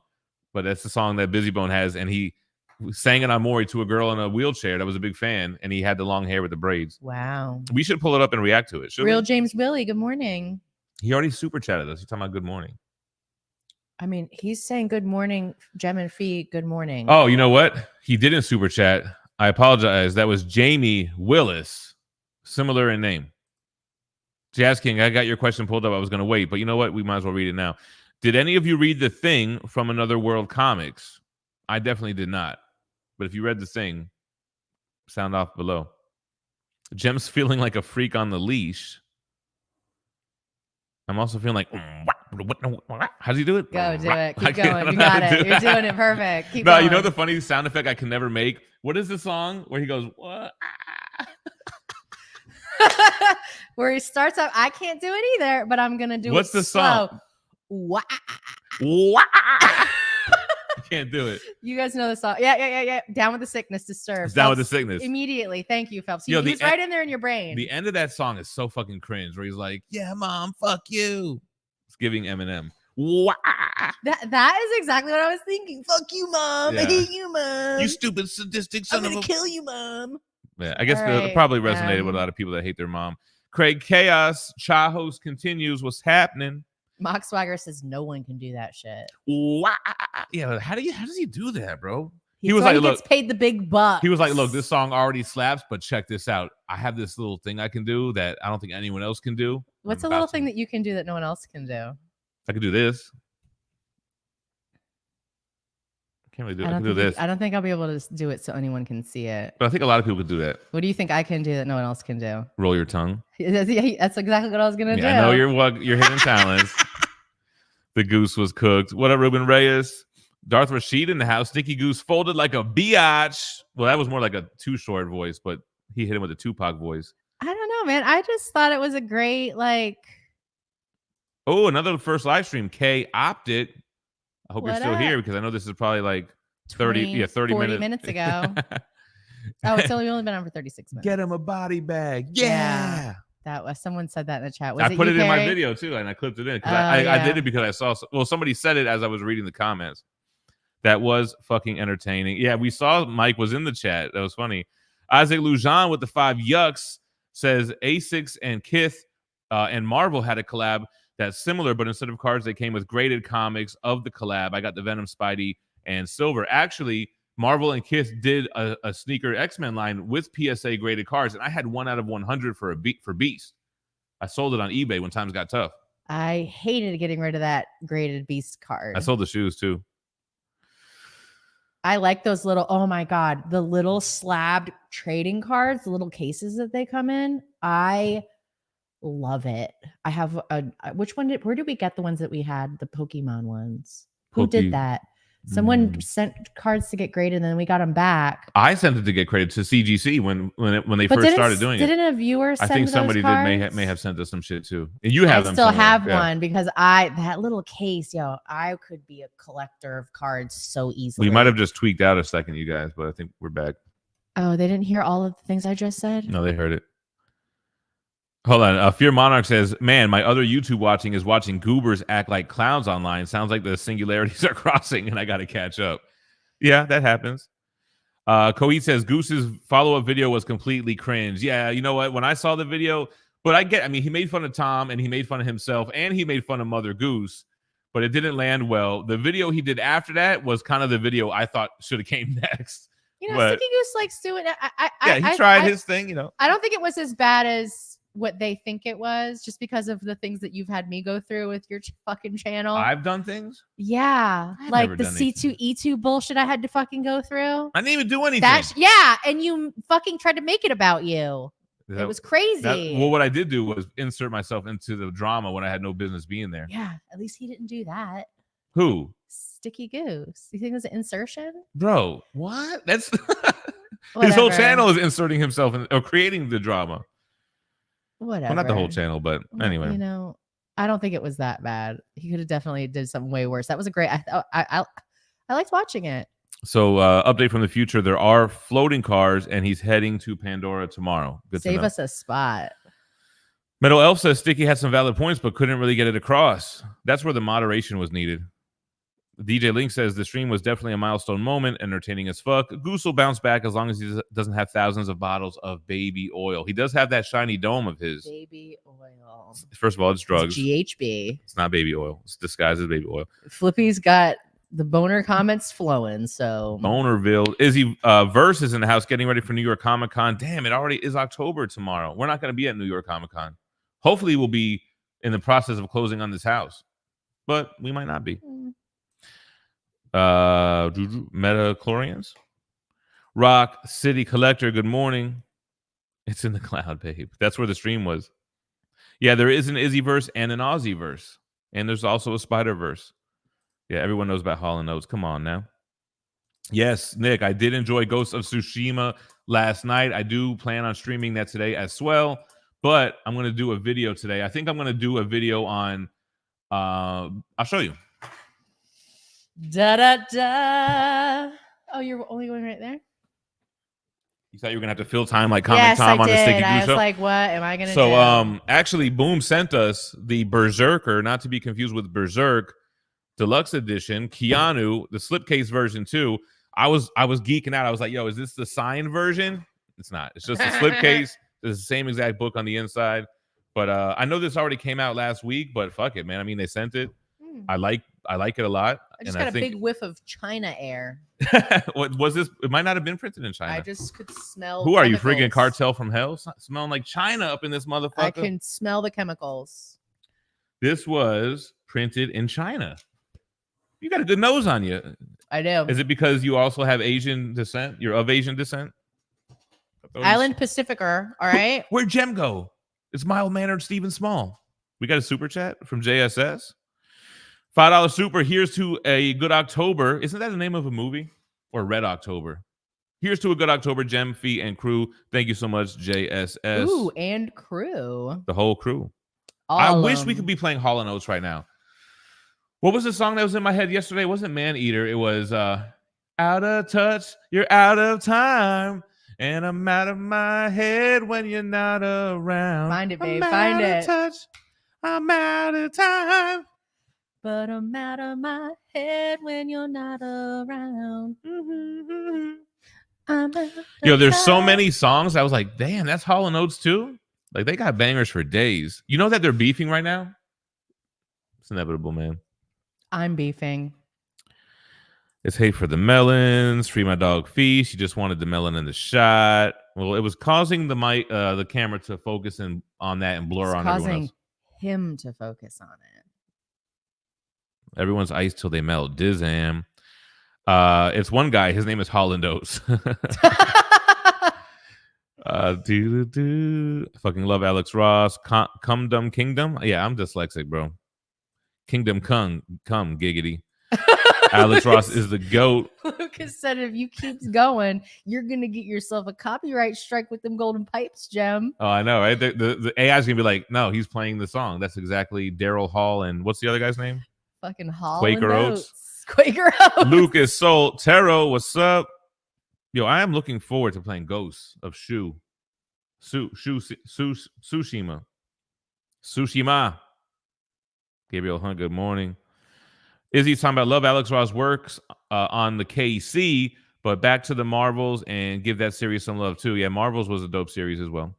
but that's the song that Busy Bone has, and he sang it on Maury to a girl in a wheelchair that was a big fan, and he had the long hair with the braids. Wow. We should pull it up and react to it. Real James Willie, good morning. He already super chatted us. He's talking about good morning. I mean, he's saying good morning, Jem and Phie. Good morning. Oh, you know what? He didn't super chat. I apologize. That was Jamie Willis. Similar in name. Jazz King, I got your question pulled up. I was going to wait, but you know what? We might as well read it now. Did any of you read The Thing from Another World Comics? I definitely did not. But if you read The Thing, sound off below. Jem's feeling like a freak on the leash. I'm also feeling like, how does he do it? Go do it. Keep going. You got it. You're doing it perfect. Keep no, going. You know the funny sound effect I can never make? What is the song where he goes, what? Where he starts up, I can't do it either, but I'm gonna do What's it the slow. song? Wah. You can't do it. You guys know the song. Yeah. Down with the sickness, disturb. It's Down with the Sickness. Immediately. Thank you, Phelps. Yo, He's right in there in your brain. The end of that song is so fucking cringe where he's like, yeah, mom, fuck you. It's giving Eminem. Wah. That is exactly what I was thinking. Fuck you, mom. Yeah. I hate you, mom. You stupid sadistic son I'm of gonna a... kill you, mom. Yeah, I guess All it right, probably resonated with a lot of people that hate their mom. Craig Chaos, Chahos continues. What's happening? Mock Swagger says no one can do that shit. Wah. Yeah, how does he do that, bro? He was like, like, he gets look, paid the big bucks. he was like, look, this song already slaps, but check this out. I have this little thing I can do that I don't think anyone else can do. What's a little thing that you can do that no one else can do? I could do this. I can't really do it. I can do this. I don't think I'll be able to do it so anyone can see it. But I think a lot of people could do that. What do you think I can do that no one else can do? Roll your tongue. That's exactly what I was gonna do. I know your hidden talents. The goose was cooked. What up, Ruben Reyes? Darth Rashid in the house. Sticky Goose folded like a biatch. Well, that was more like a Too Short voice, but he hit him with a Tupac voice. I don't know, man. I just thought it was a great, like. Oh, another first live stream. Kay opted. I hope you're still up? here because I know this is probably like 30 40 minutes. minutes ago. Oh, it's only been on for 36 minutes. Get him a body bag. Yeah. That was someone said that in the chat. Was I put it in my Carey? video too, and I clipped it in because Oh, I did it because I saw. Well, somebody said it as I was reading the comments. That was fucking entertaining. Yeah, we saw Mike was in the chat. That was funny. Isaac Lujan with the 5 yucks says A6 and Kith and Marvel had a collab that's similar, but instead of cards, they came with graded comics of the collab. I got the Venom, Spidey, and Silver. Actually, Marvel and Kith did a sneaker X-Men line with PSA graded cards, and I had 1 out of 100 for Beast. I sold it on eBay when times got tough. I hated getting rid of that graded Beast card. I sold the shoes too. I like those little, oh my God, the little slabbed trading cards, the little cases that they come in. I love it. I have where did we get the ones that we had? The Pokemon ones. Who did that? Someone sent cards to get graded and then we got them back. I sent it to get credit to CGC when they first started doing it. Didn't a viewer send I think somebody those may have sent us some shit too. And you have them. I still somewhere. have Yeah. one because that little case, I could be a collector of cards so easily. We might have just tweaked out a second, you guys, but I think we're back. Oh, they didn't hear all of the things I just said? No, they heard it. Hold on. Fear Monarch says, man, my other YouTube watching is watching goobers act like clowns online. Sounds like the singularities are crossing and I got to catch up. Yeah, that happens. Coheed says, Goose's follow-up video was completely cringe. Yeah, you know what? When I saw the video, but he made fun of Tom and he made fun of himself and he made fun of Mother Goose, but it didn't land well. The video he did after that was kind of the video I thought should have came next. Sticky Goose likes doing it. He tried his thing, I don't think it was as bad as what they think it was, just because of the things that you've had me go through with your fucking channel. I've done things. Yeah, like the C2E2 bullshit I had to fucking go through. I didn't even do anything. And you fucking tried to make it about you. It was crazy. What I did do was insert myself into the drama when I had no business being there. Yeah, at least he didn't do that. Who? Sticky Goose. You think it was an insertion? Bro, what? That's his whole channel is inserting himself or creating the drama. Whatever. Well, not the whole channel, but anyway. I don't think it was that bad. He could have definitely did something way worse. That was a great. I liked watching it. So, update from the future: there are floating cars, and he's heading to Pandora tomorrow. Good Save to know. us a spot. Metal Elf says Sticky had some valid points, but couldn't really get it across. That's where the moderation was needed. DJ Link says the stream was definitely a milestone moment, entertaining as fuck. Goose will bounce back as long as he doesn't have thousands of bottles of baby oil. He does have that shiny dome of his. Baby oil. First of all, it's drugs. It's GHB. It's not baby oil. It's disguised as baby oil. Flippy's got the boner comments flowing. So Bonerville. Izzy Verse is in the house getting ready for New York Comic Con. Damn, it already is October tomorrow. We're not going to be at New York Comic Con. Hopefully, we'll be in the process of closing on this house, but we might not be. Metachlorians. Rock City Collector, good morning. It's in the cloud, babe. That's where the stream was. Yeah, there is an Izzyverse and an Aussieverse. And there's also a Spider-Verse. Yeah, everyone knows about Hall & Oates. Come on now. Yes, Nick, I did enjoy Ghost of Tsushima last night. I do plan on streaming that today as well. But I'm going to do a video today. I think I'm going to do a video on... I'll show you. Da da da. Oh, you're only going right there? You thought you were gonna have to fill time like Comic Yes, Tom I on the did. Sticky I Goose was show? like, what am I gonna do? So actually Boom sent us the Berserker, not to be confused with Berserk Deluxe Edition, Keanu, the slipcase version too. I was geeking out. I was like, yo, is this the signed version? It's not. It's just a slipcase. There's the same exact book on the inside. But I know this already came out last week, but fuck it, man. I mean, they sent it. I like it a lot. I just got a big whiff of China air. What was this? It might not have been printed in China. I just could smell. Who are you, chemicals. freaking Cartel from Hell? Smelling like China up in this motherfucker. I can smell the chemicals. This was printed in China. You got a good nose on you. I do. Is it because you also have Asian descent? You're of Asian descent? Island Pacificer. All right. Where'd Jem go? It's mild-mannered Stephen Small. We got a super chat from JSS. $5 super. Here's to a good October. Isn't that the name of a movie? Or Red October? Here's to a good October, Jem, Phie, and crew. Thank you so much, JSS. Ooh, and crew. The whole crew. All I wish we could be playing Hall & Oates right now. What was the song that was in my head yesterday? It wasn't Man Eater. It was Out of Touch, You're Out of Time, and I'm out of my head when you're not around. Find it, babe. I'm Find out it. of touch, I'm out of time. But I'm out of my head when you're not around. Yo, there's so many songs. I was like, damn, that's Hall & Oates too? Like, they got bangers for days. You know that they're beefing right now? It's inevitable, man. I'm beefing. It's hate for the melons. Free my dog Phie. She just wanted the melon in the shot. Well, it was causing the camera to focus on that and blur on everyone else. Him to focus on it. Everyone's ice till they melt. Dizam. It's one guy. His name is Holland Oates. Fucking love Alex Ross. Cumdom Kingdom. Yeah, I'm dyslexic, bro. Kingdom come giggity. Alex Ross is the GOAT. Lucas said if you keep going, you're going to get yourself a copyright strike with them golden pipes, Jem. Oh, I know, right? The AI is going to be like, no, he's playing the song. That's exactly Daryl Hall and what's the other guy's name? Fucking Hall Quaker and Oats. Quaker Oats. Lucas Soul. Taro, what's up? Yo, I am looking forward to playing Ghosts of Tsushima. Gabriel Hunt, good morning. Izzy's talking about love Alex Ross works on the KC, but back to the Marvels and give that series some love too. Yeah, Marvels was a dope series as well.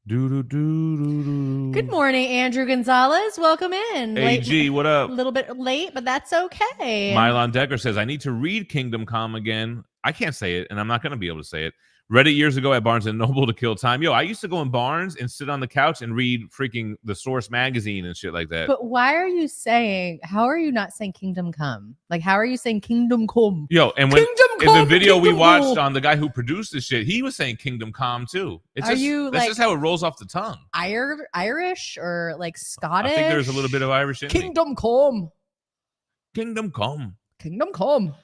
Good morning, Andrew Gonzalez. Welcome in. AG, what up? A little bit late, but that's okay. Mylon Decker says, I need to read Kingdom Come again. I can't say it, and I'm not going to be able to say it. Read it years ago at Barnes & Noble to kill time. Yo, I used to go in Barnes and sit on the couch and read freaking The Source magazine and shit like that. But how are you not saying Kingdom Come? Like, how are you saying Kingdom Come? Yo, and when in the video we watched on the guy who produced this shit, he was saying Kingdom Come too. That's just how it rolls off the tongue. Irish or like Scottish? I think there's a little bit of Irish in Kingdom Come. Kingdom Come. Kingdom Come.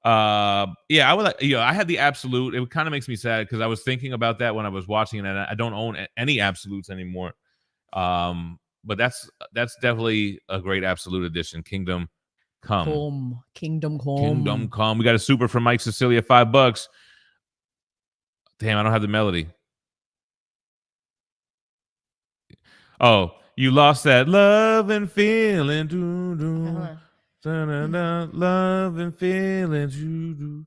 Yeah, I would like, I had the absolute. It kind of makes me sad because I was thinking about that when I was watching it, and I don't own any absolutes anymore. But that's definitely a great absolute edition. Kingdom Come. Kingdom Come. Kingdom Come. We got a super from Mike Cecilia, $5. Damn, I don't have the melody. Oh, You lost that love and feeling. Hold on. Love and feeling.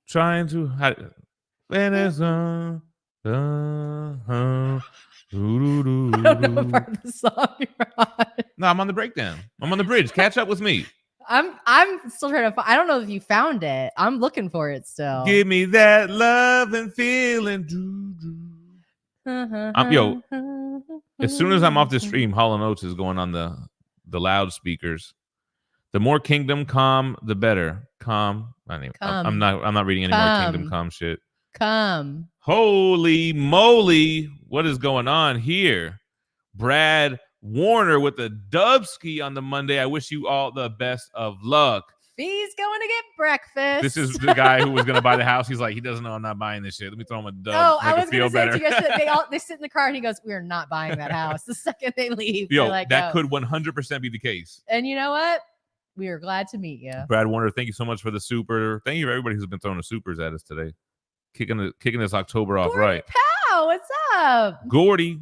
Trying to hide. When it's on. I don't know what part of the song you're on. No, I'm on the breakdown. I'm on the bridge. Catch up with me. I'm still trying to I don't know if you found it. I'm looking for it still. Give me that love and feeling. Yo, as soon as I'm off the stream, Hall & Oates is going on the loudspeakers. The more Kingdom Come, the better. I'm not reading any more Kingdom Come shit. Come. Holy moly. What is going on here? Brad Warner with the Dubski on the Monday. I wish you all the best of luck. Phie's going to get breakfast. This is the guy who was going to buy the house. He's like, he doesn't know I'm not buying this shit. Let me throw him a dub. Oh, I make was it feel going to say better. to you guys, they sit in the car and he goes, "We are not buying that house." The second they leave, Yo, like, that could 100% be the case. And you know what? We are glad to meet you. Brad Warner, thank you so much for the super. Thank you for everybody who's been throwing the supers at us today. Kicking this October off Gordy right. Pow, what's up? Gordy.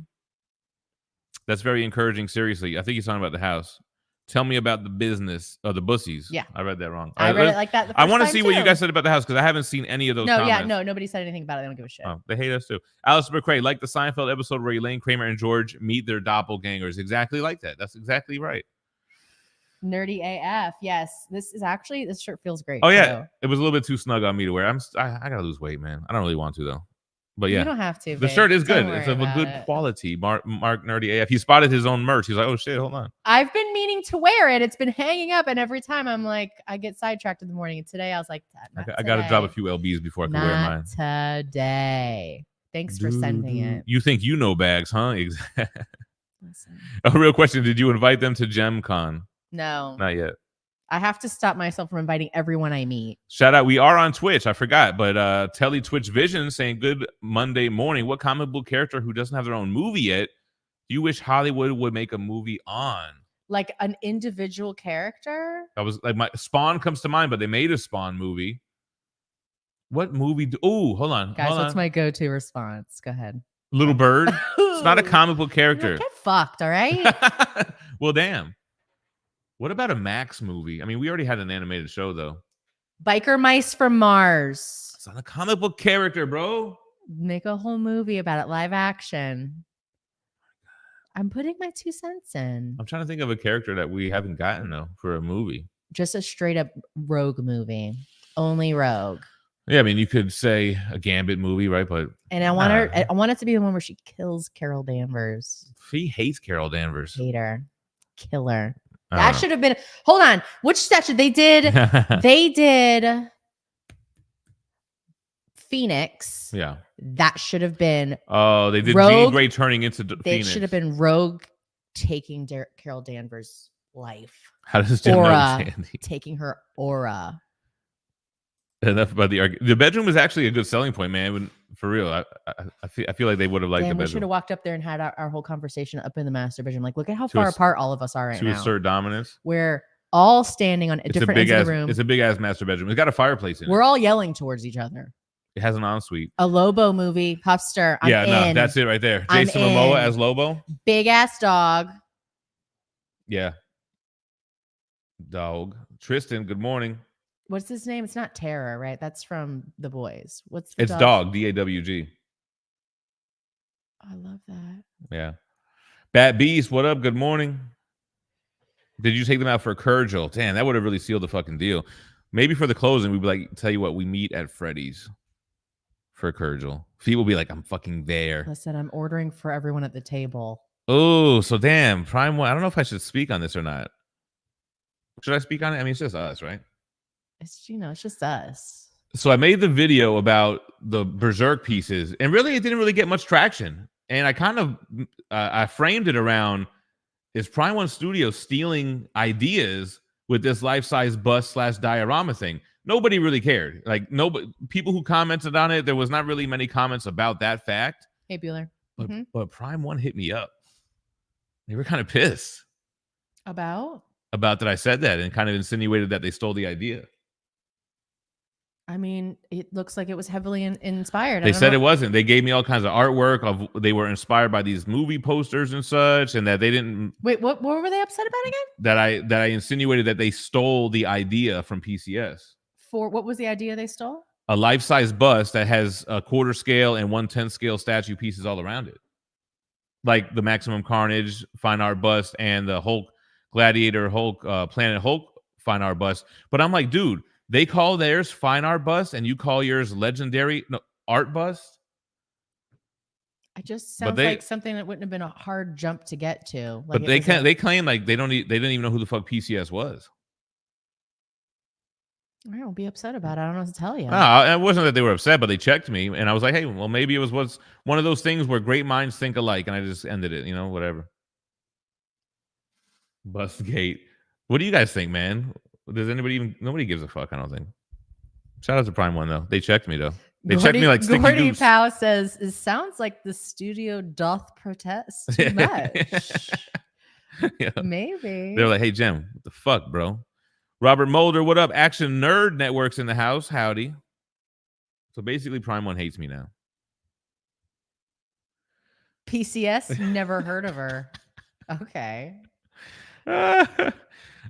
That's very encouraging. Seriously. I think he's talking about the house. Tell me about the business of the bussies. Yeah. I read that wrong. I read it like that. I want to see what you guys said about the house because I haven't seen any of those comments. Nobody said anything about it. They don't give a shit. Oh, they hate us too. Alice McCrae, like the Seinfeld episode where Elaine Kramer and George meet their doppelgangers. Exactly like that. That's exactly right. Nerdy AF. Yes. This shirt feels great. Oh, yeah. Too. It was a little bit too snug on me to wear. I got to lose weight, man. I don't really want to, though. But yeah. You don't have to. The babe. shirt is Don't good. It's worry of a about good it. quality. Mark Nerdy AF. He spotted his own merch. He's like, oh, shit, hold on. I've been meaning to wear it. It's been hanging up. And every time I'm like, I get sidetracked in the morning. And today I was like, I got to drop a few LBs before I can wear mine. Today. Thanks for sending it. You think you know bags, huh? Listen. A real question. Did you invite them to GemCon? No. Not yet. I have to stop myself from inviting everyone I meet. Shout out. We are on Twitch. I forgot. But Telly Twitch Vision saying, good Monday morning. What comic book character who doesn't have their own movie yet do you wish Hollywood would make a movie on? Like an individual character? I was like, my Spawn comes to mind, but they made a Spawn movie. What movie? Oh, hold on. Guys, hold what's on. my go-to response? Go ahead. Little Bird? It's not a comic book character. Get fucked, all right? Well, damn. What about a Max movie? I mean, we already had an animated show, though. Biker Mice from Mars. It's not a comic book character, bro. Make a whole movie about it, live action. I'm putting my 2 cents in. I'm trying to think of a character that we haven't gotten, though, for a movie. Just a straight up rogue movie. Only rogue. Yeah, I mean, you could say a Gambit movie, right? But And I want it to be the one where she kills Carol Danvers. Phie hates Carol Danvers. Hate her. Killer. That should have been. Hold on. Which statue they did? They did Phoenix. Yeah. That should have been. Oh, they did Rogue. Jean Grey turning into They Phoenix. should have been Rogue taking Carol Danvers' life. How does Jim know Aura. Sandy? Taking her aura. Enough about the bedroom was actually a good selling point, man. For real, I feel like they would have liked Damn, the we should bedroom have walked up there and had our whole conversation up in the master bedroom. Like, look at how far apart all of us are right to now. assert dominance. We're all standing on different ends of the room. It's a big ass master bedroom. It's got a fireplace in it. We're all yelling towards each other. It has an ensuite. A Lobo movie, Puffster. I'm in. That's it right there. I'm Jason Momoa in. as Lobo. Big ass dog. Yeah. Dog. Tristan, good morning. What's his name? It's not Terror, right? That's from The Boys. What's the It's Dog, DAWG. I love that. Yeah. Bat Beast, what up? Good morning. Did you take them out for a Curgel? Damn, that would have really sealed the fucking deal. Maybe for the closing, we'd be like, tell you what, we meet at Freddy's for a Curgel. Phie will be like, I'm fucking there. Listen, I'm ordering for everyone at the table. Oh, so damn. Prime One. I don't know if I should speak on this or not. Should I speak on it? I mean, it's just us, right? It's, it's just us. So I made the video about the Berserk pieces, and really it didn't really get much traction. And I kind of I framed it around, is Prime One Studio stealing ideas with this life-size bust / diorama thing? Nobody really cared. Like, nobody, people who commented on it, there was not really many comments about that fact. Hey, Bueller. But Prime One hit me up. They were kind of pissed About that I said that and kind of insinuated that they stole the idea. I mean, it looks like it was heavily inspired. They said it wasn't. They gave me all kinds of artwork of they were inspired by these movie posters and such, and that they didn't. Wait, what were they upset about again? That I insinuated that they stole the idea from PCS. For what was the idea they stole? A life-size bust that has a quarter scale and 1/10 scale statue pieces all around it, like the Maximum Carnage fine art bust and the Hulk Gladiator Hulk Planet Hulk fine art bust. But I'm like, dude, they call theirs fine art bust and you call yours legendary art bust. It just sounds like something that wouldn't have been a hard jump to get to. Like, but they can't. They claim like they didn't even know who the fuck PCS was. I don't be upset about it. I don't know what to tell you. No, it wasn't that they were upset, but they checked me, and I was like, hey, well, maybe it was one of those things where great minds think alike, and I just ended it. Whatever. Bustgate. What do you guys think, man? Does nobody gives a fuck, I don't think. Shout out to Prime One, though. They checked me, though. They checked me like sticky Gordy goose. Powell says, it sounds like the studio doth protest too much. Yeah. Maybe. They're like, hey, Jem, what the fuck, bro? Robert Mulder, what up? Action Nerd Network's in the house. Howdy. So basically, Prime One hates me now. PCS? Never heard of her. Okay.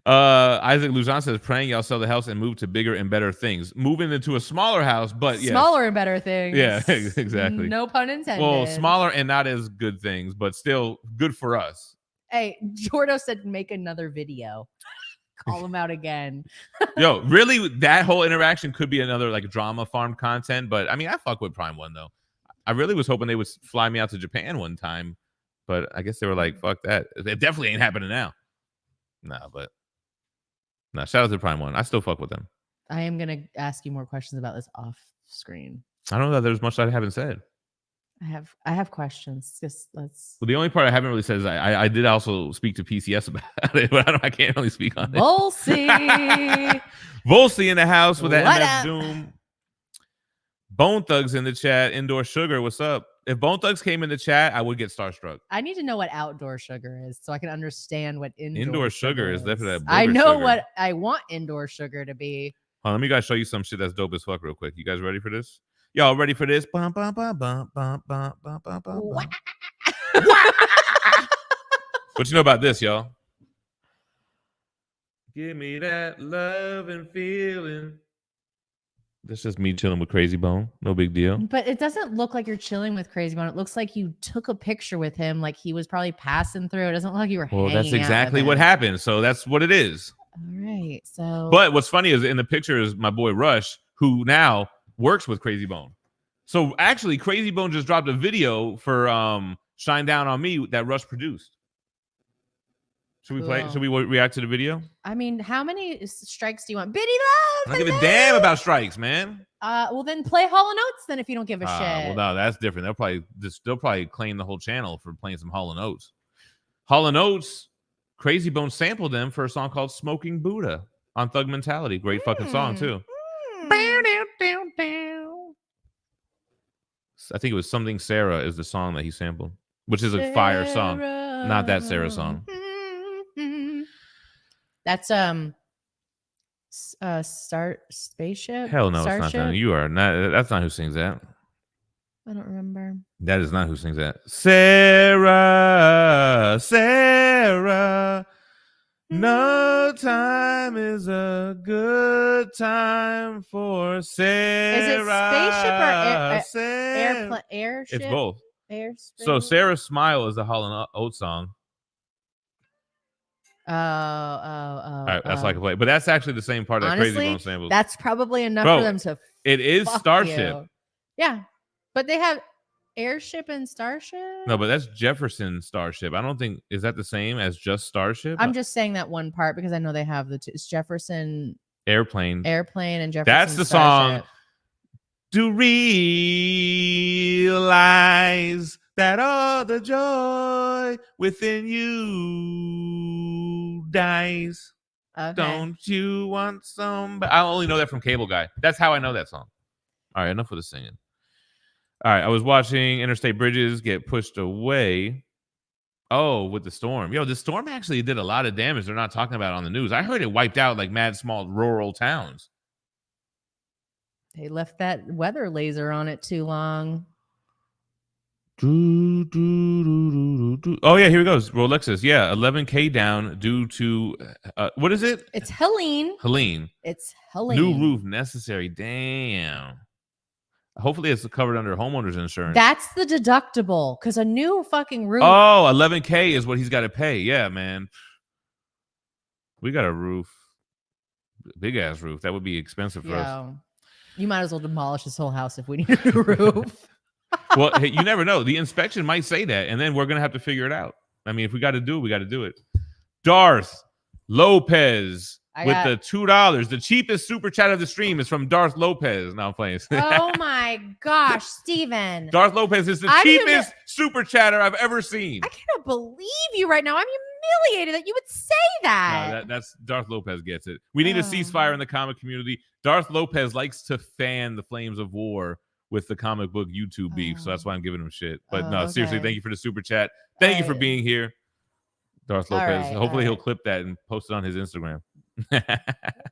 Isaac Luzon says, praying y'all sell the house and move to bigger and better things. Moving into a smaller house, but yes. Smaller and better things. Yeah, exactly. No pun intended. Well, smaller and not as good things, but still good for us. Hey, Jordo said make another video. Call him out again. Yo, really, that whole interaction could be another like drama farm content, but I mean, I fuck with Prime One though. I really was hoping they would fly me out to Japan one time, but I guess they were like, fuck that. It definitely ain't happening now. No, shout out to Prime One. I still fuck with them. I am going to ask you more questions about this off screen. I don't know that there's much I haven't said. I have questions. Just let's. Well, the only part I haven't really said is I did also speak to PCS about it, but I can't really speak on it. Volsey. Volsey in the house with that What MF up? Doom. Bone Thugs in the chat. Indoor Sugar, what's up? If Bone Thugs came in the chat, I would get starstruck. I need to know what outdoor sugar is so I can understand what Indoor sugar is definitely that I know sugar. what I want indoor sugar to be. Hold on, let me guys show you some shit that's dope as fuck real quick. You guys ready for this? Y'all ready for this? Bum, bum, bum, bum, bum, bum, bum, bum, bum. What you know about this, y'all? Give me that love and feeling. That's just me chilling with Crazy Bone. No big deal. But it doesn't look like you're chilling with Crazy Bone. It looks like you took a picture with him, like he was probably passing through. It doesn't look like you were Well, hanging that's out with exactly him. what happened. So that's what it is. All right. So But what's funny is in the picture is my boy Rush, who now works with Crazy Bone. So actually, Crazy Bone just dropped a video for Shine Down on Me that Rush produced. Should we play? Cool. Should we react to the video? I mean, how many strikes do you want? Biddy I love. don't give a damn about strikes, man. Well, then play Hall & Oates then if you don't give a shit. Well, no, that's different. They'll probably claim the whole channel for playing some Hall & Oates. Hall & Oates, Crazy Bone sampled them for a song called "Smoking Buddha" on Thug Mentality. Great fucking song too. I think it was Something Sarah is the song that he sampled, which is a fire song. Not that Sarah song. That's Star Spaceship. Hell no, Starship? it's not that. You are not. That's not who sings that. I don't remember. That is not who sings that. Sarah, Sarah. No time is a good time for Sarah. Is it spaceship or Sarah. airship? It's both. Airspace? So Sarah's Smile is the Hall & Oates song. Oh. All right, that's like a play. But that's actually the same part that Honestly, Crazy Bone sampled. That's probably enough Bro, for them to. It is fuck Starship. you. Yeah, but they have Airship and Starship. No, but that's Jefferson Starship. I don't think is that the same as just Starship. I'm just saying that one part because I know they have the two. It's Jefferson Airplane. Airplane and Jefferson. That's the Starship. song. To realize that all the joy within you dies. Okay. Don't you want some? I only know that from Cable Guy. That's how I know that song. All right, enough with the singing. All right, I was watching Interstate Bridges get pushed away. Oh, with the storm. Yo, the storm actually did a lot of damage. They're not talking about it on the news. I heard it wiped out like mad small rural towns. They left that weather laser on it too long. Oh yeah, here it goes. Rolexes, yeah, 11K down due to what is it? It's Helene. Helene. It's Helene. New roof necessary. Damn. Hopefully it's covered under homeowners insurance. That's the deductible because a new fucking roof. Oh, 11K is what he's got to pay. Yeah, man. We got a roof, big ass roof. That would be expensive for us. You might as well demolish this whole house if we need a new roof. Well, hey, you never know. The inspection might say that, and then we're gonna have to figure it out. I mean, if we got to do it, we got to do it. Darth Lopez with the $2. The cheapest super chat of the stream is from Darth Lopez. Now I'm playing. Oh my gosh, Steven. Darth Lopez is the cheapest super chatter I've ever seen. I cannot believe you right now. I'm humiliated that you would say that. No, that's Darth Lopez gets it. We need a ceasefire in the comic community. Darth Lopez likes to fan the flames of war with the comic book YouTube beef, so that's why I'm giving him shit. But no, seriously, thank you for the super chat. Thank you for being here, Darth Lopez. Hopefully he'll clip that and post it on his Instagram.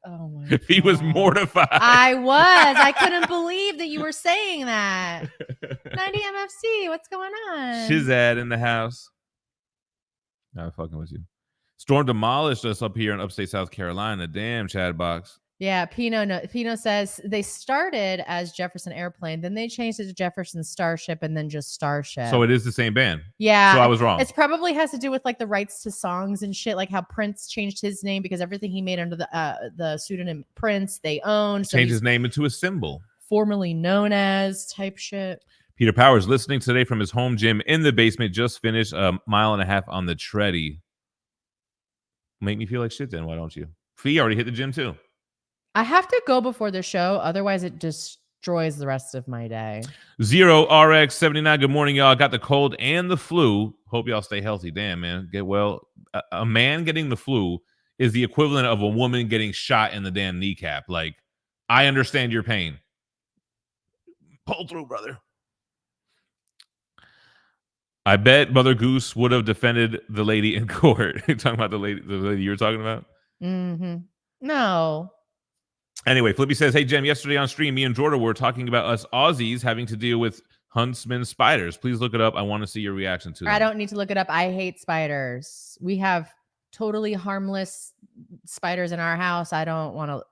Oh my God. He was mortified. I was. I couldn't believe that you were saying that. 90 MFC, what's going on? Shizad in the house. Not fucking with you. Storm demolished us up here in upstate South Carolina. Damn, Chad Box. Yeah, Pino says they started as Jefferson Airplane, then they changed it to Jefferson Starship, and then just Starship. So it is the same band. Yeah. So I was wrong. It probably has to do with like the rights to songs and shit, like how Prince changed his name because everything he made under the pseudonym Prince they owned. So changed his name into a symbol. Formerly known as type shit. Peter Powers listening today from his home gym in the basement. Just finished a mile and a half on the treadie. Make me feel like shit then, why don't you? Phie already hit the gym too. I have to go before the show, otherwise it destroys the rest of my day. Zero RX79. Good morning, y'all. Got the cold and the flu. Hope y'all stay healthy. Damn, man. Get well. A man getting the flu is the equivalent of a woman getting shot in the damn kneecap. Like, I understand your pain. Pull through, brother. I bet Mother Goose would have defended the lady in court. You're talking about the lady you were talking about? Mm-hmm. No. Anyway, Flippy says, hey, Jem, yesterday on stream, me and Jordan were talking about us Aussies having to deal with huntsman spiders. Please look it up. I want to see your reaction to it. I don't need to look it up. I hate spiders. We have totally harmless spiders in our house. I don't want to.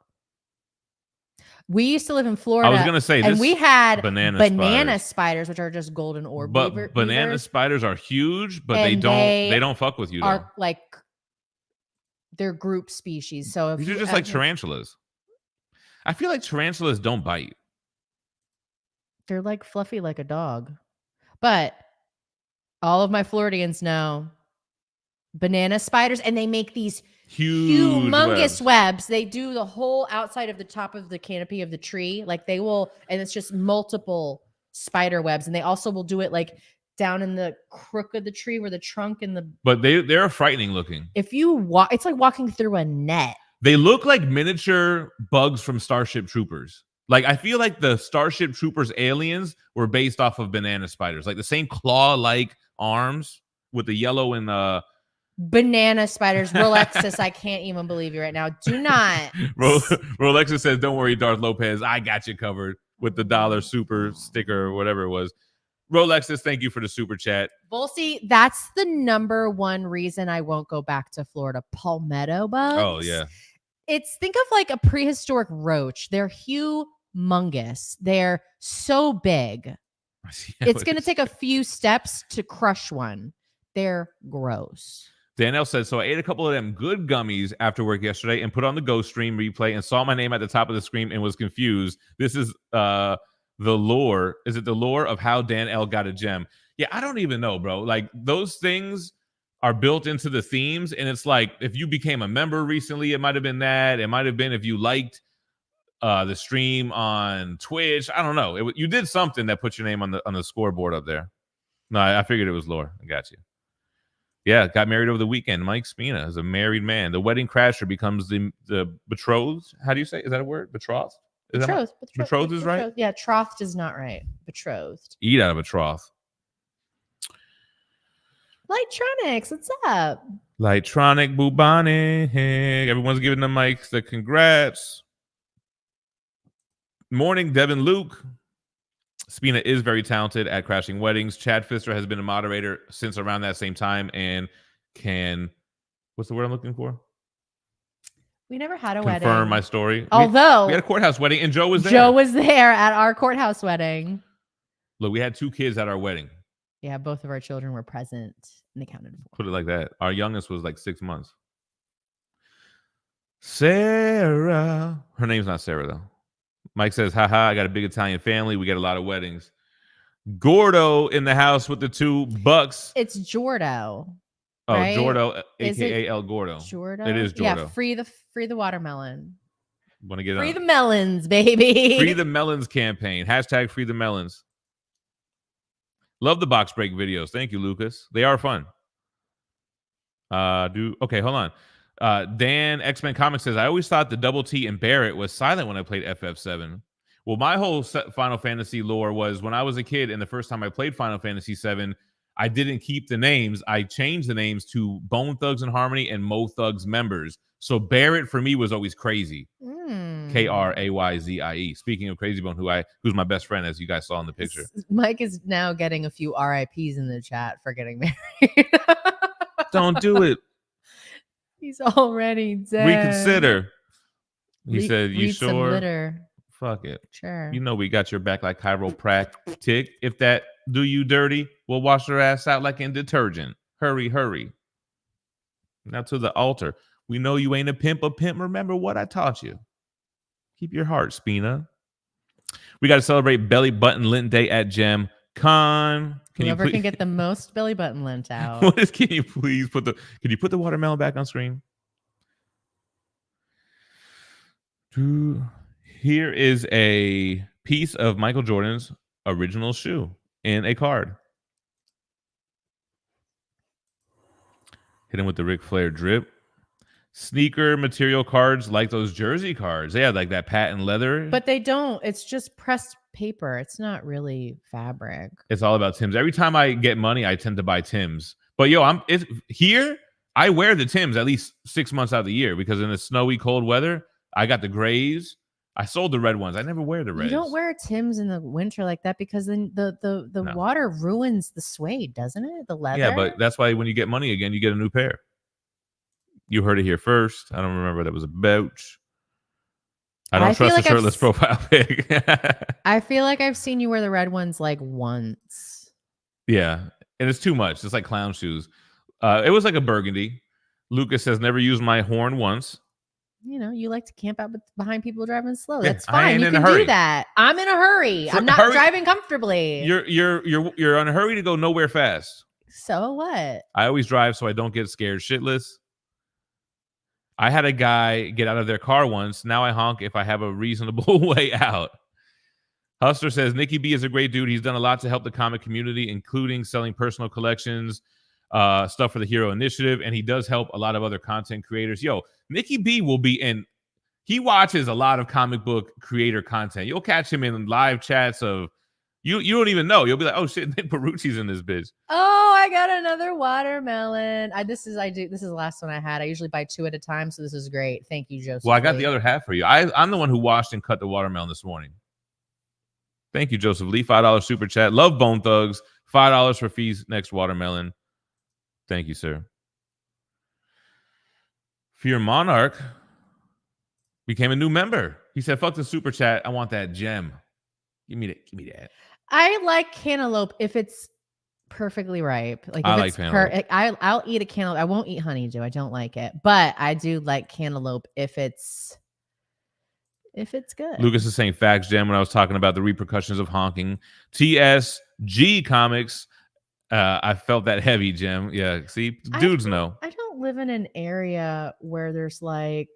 We used to live in Florida. I was going to say, and we had banana spiders, which are just golden orb but banana beavers. Spiders are huge, but they don't fuck with you. Are like they're group species. So if these are just like tarantulas. I feel like tarantulas don't bite. They're like fluffy like a dog. But all of my Floridians know banana spiders, and they make these humongous webs. They do the whole outside of the top of the canopy of the tree. Like they will, and it's just multiple spider webs. And they also will do it like down in the crook of the tree where the trunk and the. But they're frightening looking. If you walk, it's like walking through a net. They look like miniature bugs from Starship Troopers. Like, I feel like the Starship Troopers aliens were based off of banana spiders. Like the same claw-like arms with the yellow and banana spiders. Rolexis, I can't even believe you right now. Do not. Rolexis says, don't worry, Darth Lopez. I got you covered with the dollar super sticker or whatever it was. Rolexis, thank you for the super chat. Volsey, that's the number one reason I won't go back to Florida. Palmetto bugs. Oh, yeah. Think of like a prehistoric roach. They're humongous. They're so big. Yeah, it's going to take a few steps to crush one. They're gross. Danielle said, so I ate a couple of them good gummies after work yesterday and put on the Ghost Stream replay and saw my name at the top of the screen and was confused. This is the lore. Is it the lore of how Dan L got a gem? Yeah, I don't even know, bro. Like, those things are built into the themes, and it's like if you became a member recently, it might have been that. It might have been if you liked the stream on Twitch. I don't know. You did something that put your name on the scoreboard up there. No, I figured it was lore. I got you. Yeah, got married over the weekend. Mike Spina is a married man. The wedding crasher becomes the betrothed. How do you say? Is that a word? Betrothed? Betrothed is right? Yeah, trothed is not right. Betrothed. Eat out of a trough. Lightronics, what's up? Lightronic Bubonic. Everyone's giving the mics the congrats. Morning, Devin Luke. Spina is very talented at crashing weddings. Chad Pfister has been a moderator since around that same time and can, what's the word I'm looking for? We never had a Confirm wedding. my story. Although we had a courthouse wedding and Joe was there. Joe was there at our courthouse wedding. Look, we had 2 kids at our wedding. Yeah, both of our children were present and accounted for. Put it like that. Our youngest was like 6 months. Sarah. Her name's not Sarah, though. Mike says, haha, I got a big Italian family. We get a lot of weddings. Gordo in the house with the $2. It's Jordo. Oh, right? Jordo, Is a.k.a. El Gordo. Jordo? It is Jordo. Yeah, free the watermelon. Want to get Free on? the melons, baby. Free the Melons campaign. Hashtag free the melons. Love the box break videos. Thank you, Lucas. They are fun. Okay, hold on. Dan X-Men Comics says, I always thought the Double T and Barrett was silent when I played FF7. Well, my whole Final Fantasy lore was when I was a kid and the first time I played Final Fantasy 7, I didn't keep the names. I changed the names to Bone Thugs and Harmony and Mo Thugs members. So Barrett for me was always Crazy. Krayzie. Speaking of Crazy Bone, who's my best friend, as you guys saw in the picture. Mike is now getting a few RIPs in the chat for getting married. Don't do it. He's already dead. Reconsider. He said, you read some sure? litter. Fuck it. Sure. You know we got your back like chiropractic. If that do you dirty, we'll wash your ass out like in detergent. Hurry, hurry. Now to the altar. We know you ain't a pimp. Remember what I taught you. Keep your heart, Spina. We got to celebrate Belly Button Lint Day at Gem Con. Whoever can get the most belly button lint out. Can you please put the watermelon back on screen? Here is a piece of Michael Jordan's original shoe in a card. Hit him with the Ric Flair drip. Sneaker material cards like those jersey cards. They have like that patent leather. But they don't. It's just pressed paper. It's not really fabric. It's all about Tim's. Every time I get money, I tend to buy Tim's. But here, I wear the Tim's at least 6 months out of the year because in the snowy, cold weather, I got the grays. I sold the red ones. I never wear the reds. You don't wear Tim's in the winter like that because then the water ruins the suede, doesn't it? The leather. Yeah, but that's why when you get money again, you get a new pair. You heard it here first. I don't remember what that was about. I don't trust the shirtless profile pic. I feel like I've seen you wear the red ones like once. Yeah, and it's too much. It's like clown shoes. It was like a burgundy. Lucas says, never used my horn once. You know, you like to camp out behind people driving slow. Yeah, That's fine. You can do that. I'm in a hurry. I'm not driving comfortably. You're in a hurry to go nowhere fast. So what? I always drive so I don't get scared shitless. I had a guy get out of their car once. Now I honk if I have a reasonable way out. Hustler says, Nikki B is a great dude. He's done a lot to help the comic community, including selling personal collections, stuff for the Hero Initiative, and he does help a lot of other content creators. Yo, Nikki B will be in. He watches a lot of comic book creator content. You'll catch him in live chats of you don't even know. You'll be like, oh shit, Nick Barucci's in this bitch. Oh, I got another watermelon. This is the last one I had. I usually buy 2 at a time, so this is great. Thank you, Joseph. Well, I got the other half for you. I'm the one who washed and cut the watermelon this morning. Thank you, Joseph Lee. $5 super chat. Love Bone Thugs. $5 for Phie's next watermelon. Thank you, sir. Fear Monarch became a new member. He said, fuck the super chat. I want that gem. Give me that. I like cantaloupe if it's perfectly ripe. Like I if like it's cantaloupe. I'll eat a cantaloupe. I won't eat honeydew. I don't like it. But I do like cantaloupe if it's good. Lucas is saying facts, Gem, when I was talking about the repercussions of honking. TSG Comics. I felt that heavy, Gem. Yeah, see, dudes know. I don't live in an area where there's like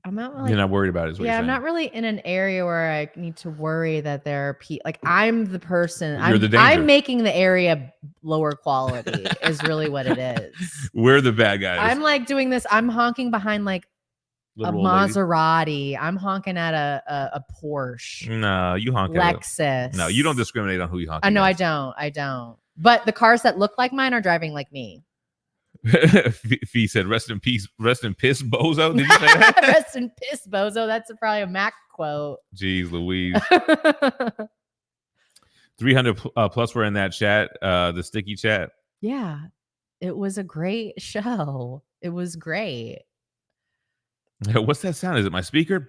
I'm not really, you're not worried about it. Is what you're saying. I'm not really in an area where I need to worry that there are people. Like I'm the person. You're the danger. I'm making the area lower quality. Is really what it is. We're the bad guys. I'm like doing this. I'm honking behind like Little a old Maserati. I'm honking at a Porsche. No, you honk Lexus. at no, you don't discriminate on who you honk. I know. I don't. But the cars that look like mine are driving like me. Phie said, "Rest in peace, rest in piss, bozo." Did you say that? Rest in piss, bozo. That's probably a Mac quote. Jeez, Louise. 300 plus were in that chat, the sticky chat. Yeah, it was a great show. It was great. What's that sound? Is it my speaker?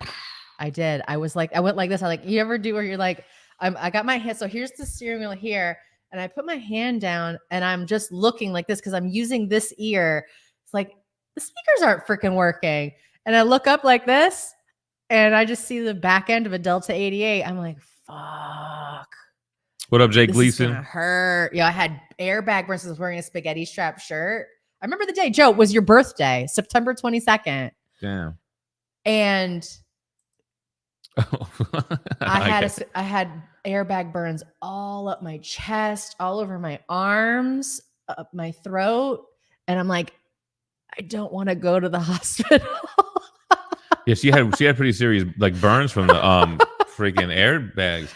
I did. I went like this. I like, you ever do where you're like, I got my hand. So here's the steering wheel here. And I put my hand down and I'm just looking like this because I'm using this ear. It's like the speakers aren't freaking working. And I look up like this and I just see the back end of a Delta 88. I'm like, fuck. What up, Jake This Gleason? is gonna hurt. Yeah, I had airbag versus I was wearing a spaghetti strap shirt. I remember the day. Joe, it was your birthday, September 22nd. Damn. And I Okay. had airbag burns all up my chest, all over my arms, up my throat, and I'm like, I don't want to go to the hospital. Yeah, she had pretty serious like burns from the freaking airbags.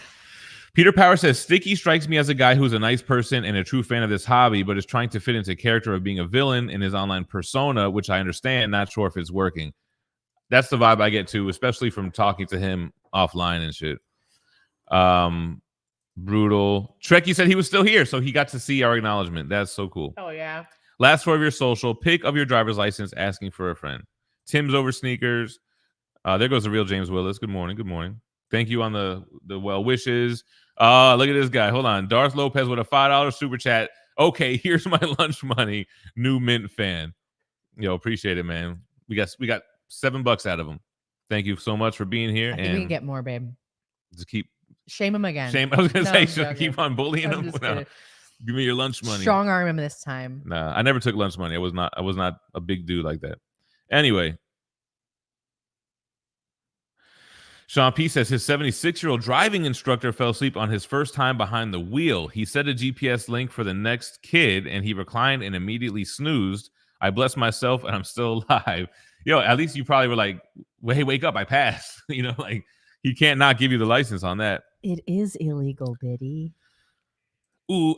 Peter Power says, Sticky strikes me as a guy who's a nice person and a true fan of this hobby, but is trying to fit into character of being a villain in his online persona, which I understand, not sure if it's working. That's the vibe I get too, especially from talking to him offline and shit. Brutal. Trekkie said he was still here, so he got to see our acknowledgement. That's so cool. Oh, yeah. Last four of your social, pick of your driver's license, asking for a friend. Tim's over sneakers. There goes the real James Willis. Good morning. Good morning. Thank you on the well wishes. Look at this guy. Hold on. Darth Lopez with a $5 super chat. Okay, here's my lunch money. New Mint fan. Yo, appreciate it, man. We got $7 out of him. Thank you so much for being here. I think and we can get more, babe. just keep Shame him again. I was gonna say, I'm should I joking. keep on bullying I'm him? just No. kidding. Give me your lunch money. Strong arm him this time. Nah, I never took lunch money. I was not a big dude like that. Anyway, Sean P says his 76-year-old driving instructor fell asleep on his first time behind the wheel. He set a GPS link for the next kid, and he reclined and immediately snoozed. I bless myself, and I'm still alive. Yo, at least you probably were like, "Hey, wake up! I passed." You know, like he can't not give you the license on that. It is illegal, Biddy. Ooh,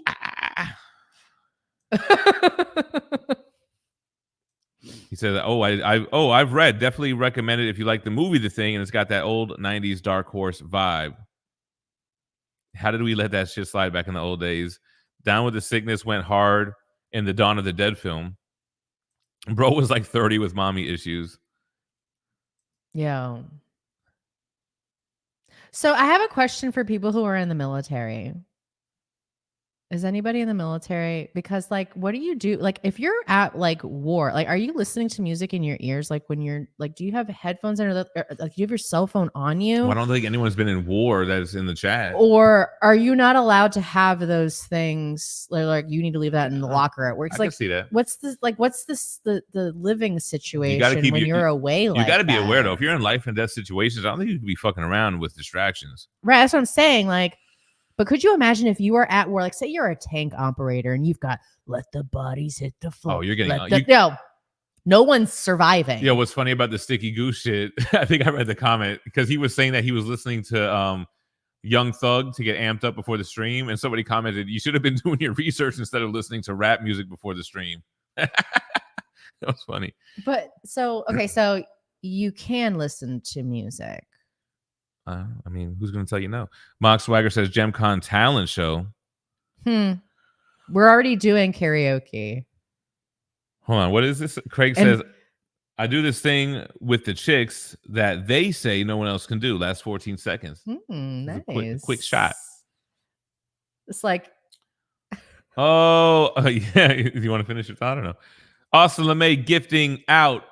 He said, I've read. Definitely recommend it if you like the movie The Thing, and it's got that old 90s Dark Horse vibe. How did we let that shit slide back in the old days? Down with the Sickness went hard in the Dawn of the Dead film. Bro was like 30 with mommy issues. Yeah. So I have a question for people who are in the military. Is anybody in the military? Because like, what do you do? Like, if you're at like war, like, are you listening to music in your ears? Like when you're like, do you have headphones under the, like, do you have your cell phone on you? Well, I don't think anyone's been in war that is in the chat. Or are you not allowed to have those things? Like you need to leave that in the locker at work. It's I like, can see that. what's the living situation keep when your- you're away? You like got to be that? aware though. If you're in life and death situations, I don't think you can be fucking around with distractions. Right. That's what I'm saying. Like, but could you imagine if you were at war, like say you're a tank operator and you've got let the bodies hit the floor. Oh, you're getting no one's surviving. Yeah, what's funny about the sticky goose shit? I think I read the comment because he was saying that he was listening to Young Thug to get amped up before the stream, and somebody commented, "You should have been doing your research instead of listening to rap music before the stream." That was funny. But so so you can listen to music. I mean, who's going to tell you no? Mock Swagger says GemCon talent show. We're already doing karaoke. Hold on. What is this? Craig says, I do this thing with the chicks that they say no one else can do. Last 14 seconds. Nice. Quick shot. It's like, yeah. You want to finish it? I don't know. Austin LeMay gifting out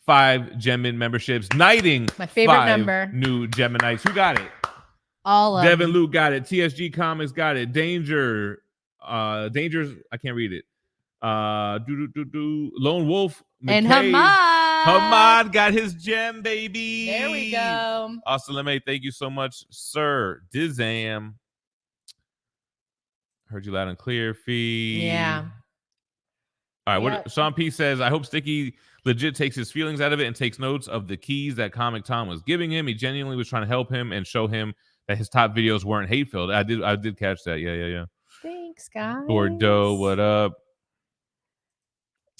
5 Gem-Mint memberships, knighting my favorite 5 number. new Geminites. Who got it? All of Devin Luke got it. TSG Comics got it. Dangers. I can't read it. Lone Wolf. and McKay. Hamad. Hamad got his gem, baby. There we go. Austin LeMay, thank you so much, sir. Dizam. Heard you loud and clear, Phie. Yeah. All right. Yep. What Sean P says, I hope Sticky legit takes his feelings out of it and takes notes of the keys that Comic Tom was giving him. He genuinely was trying to help him and show him that his top videos weren't hate-filled. I did catch that. Yeah. Thanks, guys. Bordeaux, what up?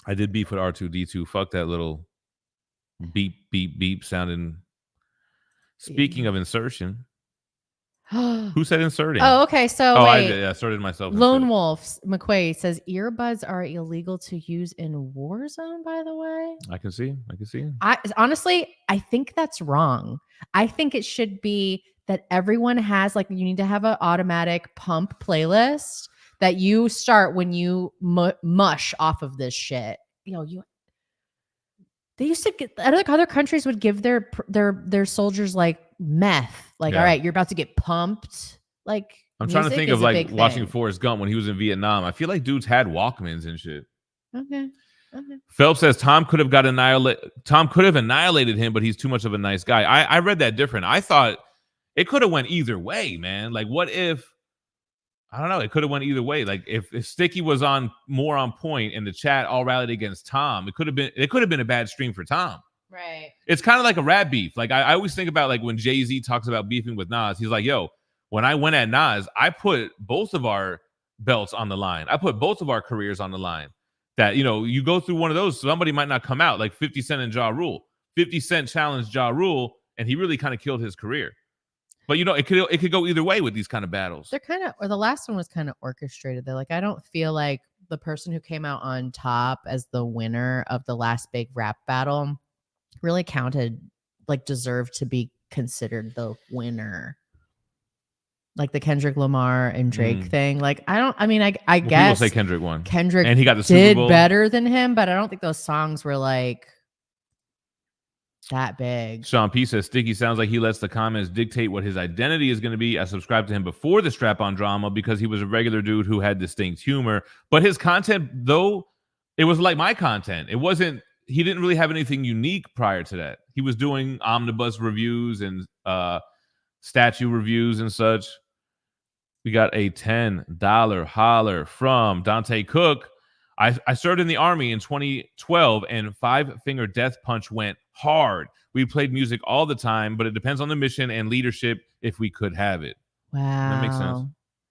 I did beef with R2D2. Fuck that little beep, beep, beep sounding. Speaking of insertion, who said inserting? Oh, okay. So Oh, wait. I inserted myself. Lone Wolf McQuay says earbuds are illegal to use in Warzone, by the way. I can see. I honestly, I think that's wrong. I think it should be that everyone has, like, you need to have an automatic pump playlist that you start when you mush off of this shit. They used to get, other countries would give their soldiers like meth. Like, all right, you're about to get pumped. Like, I'm trying to think of like watching Forrest Gump when he was in Vietnam. I feel like dudes had Walkmans and shit. Okay. Phelps says Tom could have annihilated him, but he's too much of a nice guy. I read that different. I thought it could have went either way, man. Like, what if, I don't know, it could have went either way. Like, if Sticky was more on point and the chat all rallied against Tom, it could have been a bad stream for Tom. Right. It's kind of like a rap beef. Like, I always think about, like, when Jay-Z talks about beefing with Nas, he's like, yo, when I went at Nas, I put both of our belts on the line. I put both of our careers on the line. That, you go through one of those, somebody might not come out, like 50 Cent and Ja Rule. 50 Cent challenged Ja Rule, and he really kind of killed his career. But, it could go either way with these kind of battles. They're the last one was kind of orchestrated. They're like, I don't feel like the person who came out on top as the winner of the last big rap battle really deserved to be considered the winner. Like the Kendrick Lamar and Drake thing. Like, I guess people say Kendrick won. Kendrick and he got the Super Bowl. Better than him, but I don't think those songs were like that big. Sean P says Sticky sounds like he lets the comments dictate what his identity is going to be. I subscribed to him before the strap-on drama because he was a regular dude who had distinct humor. But his content, though, it was like my content. It wasn't. He didn't really have anything unique prior to that. He was doing omnibus reviews and statue reviews and such. We got a $10 holler from Dante Cook. I served in the Army in 2012, and Five Finger Death Punch went hard. We played music all the time, but it depends on the mission and leadership if we could have it. Wow. That makes sense.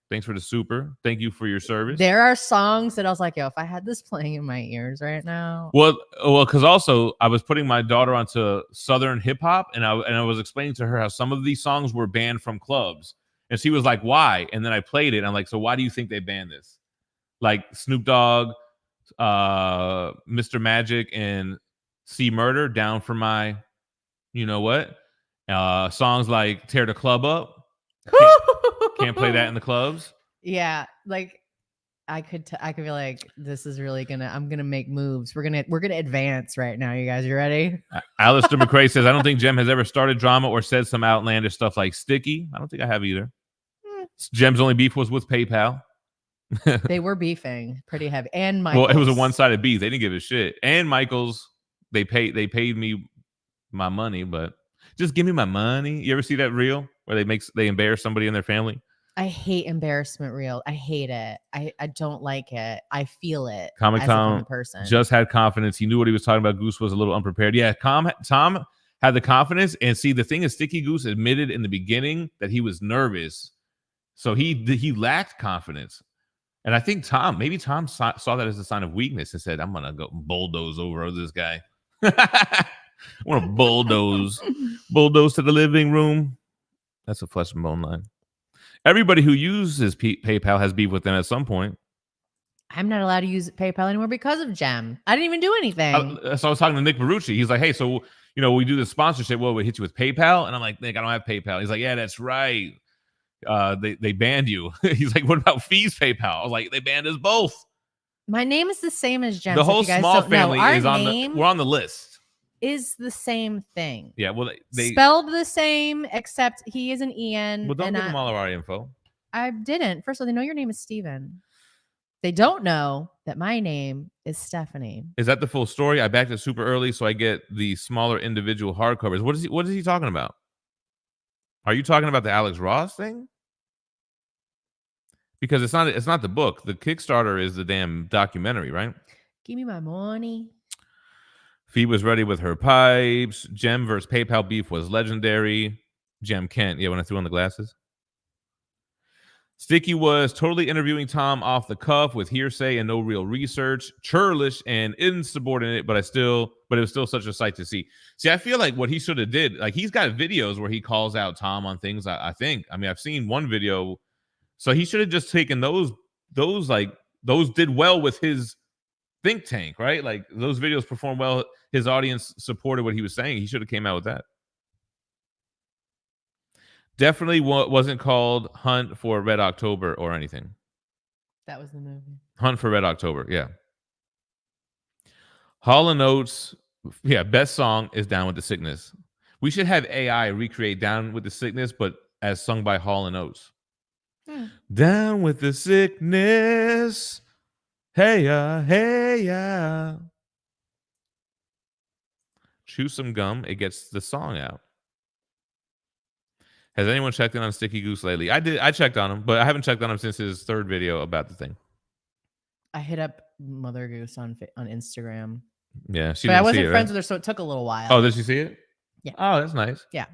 Thanks for the super. Thank you for your service. There are songs that I was like, yo, if I had this playing in my ears right now. Well, because also I was putting my daughter onto Southern hip hop, and I was explaining to her how some of these songs were banned from clubs. And she was like, why? And then I played it. And I'm like, so why do you think they banned this? Like Snoop Dogg, Mr. Magic, and C Murder, down for my, you know what? Songs like Tear the Club Up. Can't play that in the clubs. Yeah, like I could be like, this is really I'm gonna make moves. We're gonna advance right now, you guys. You ready? Alistair McCrae says, I don't think Jem has ever started drama or said some outlandish stuff like Sticky. I don't think I have either. Jem's only beef was with PayPal. They were beefing pretty heavy. And Michaels. Well, it was a one-sided beef. They didn't give a shit. And Michaels, they paid me my money, but just give me my money. You ever see that reel where they embarrass somebody in their family? I hate embarrassment reel. I hate it. I don't like it. I feel it. Comic Tom just had confidence. He knew what he was talking about. Goose was a little unprepared. Yeah, Tom had the confidence. And see, the thing is, Sticky Goose admitted in the beginning that he was nervous. So he lacked confidence. And I think Tom saw that as a sign of weakness and said, I'm going to go bulldoze over this guy. I want to bulldoze to the living room. That's a flesh and bone line. Everybody who uses PayPal has beef with them at some point. I'm not allowed to use PayPal anymore because of Jem. I didn't even do anything. So I was talking to Nick Barucci. He's like, hey, so, we do this sponsorship. Well, we hit you with PayPal. And I'm like, Nick, I don't have PayPal. He's like, yeah, that's right. They banned you. He's like, what about Phie's PayPal? I was like, they banned us both. My name is the same as Jem. The whole small family is we're on the list. Is the same thing. Yeah, well, they spelled the same, except he is an EN. Well, don't give them all of our info. I didn't. First of all, they know your name is Steven. They don't know that my name is Stephanie. Is that the full story? I backed it super early, so I get the smaller individual hardcovers. What is he talking about? Are you talking about the Alex Ross thing? Because it's not the book. The Kickstarter is the damn documentary, right? Give me my money. Phie was ready with her pipes. Jem versus PayPal beef was legendary. Jem Kent. Yeah, when I threw on the glasses. Sticky was totally interviewing Tom off the cuff with hearsay and no real research, churlish and insubordinate, but it was still such a sight to see. See, I feel like what he should have did, like he's got videos where he calls out Tom on things. I think. I mean, I've seen one video, so he should have just taken those did well with his think tank, right? Like those videos performed well. His audience supported what he was saying. He should have came out with that. Definitely wasn't called Hunt for Red October or anything. That was the movie. Hunt for Red October, yeah. Hall & Oates, yeah, best song is Down with the Sickness. We should have AI recreate Down with the Sickness, but as sung by Hall & Oates. Down with the sickness. Hey, hey, chew some gum. It gets the song out. Has anyone checked in on Sticky Goose lately? I did. I checked on him, but I haven't checked on him since his third video about the thing. I hit up Mother Goose on Instagram. Yeah, but I wasn't friends with her, so it took a little while. Oh, did you see it? Yeah. Oh, that's nice. Yeah.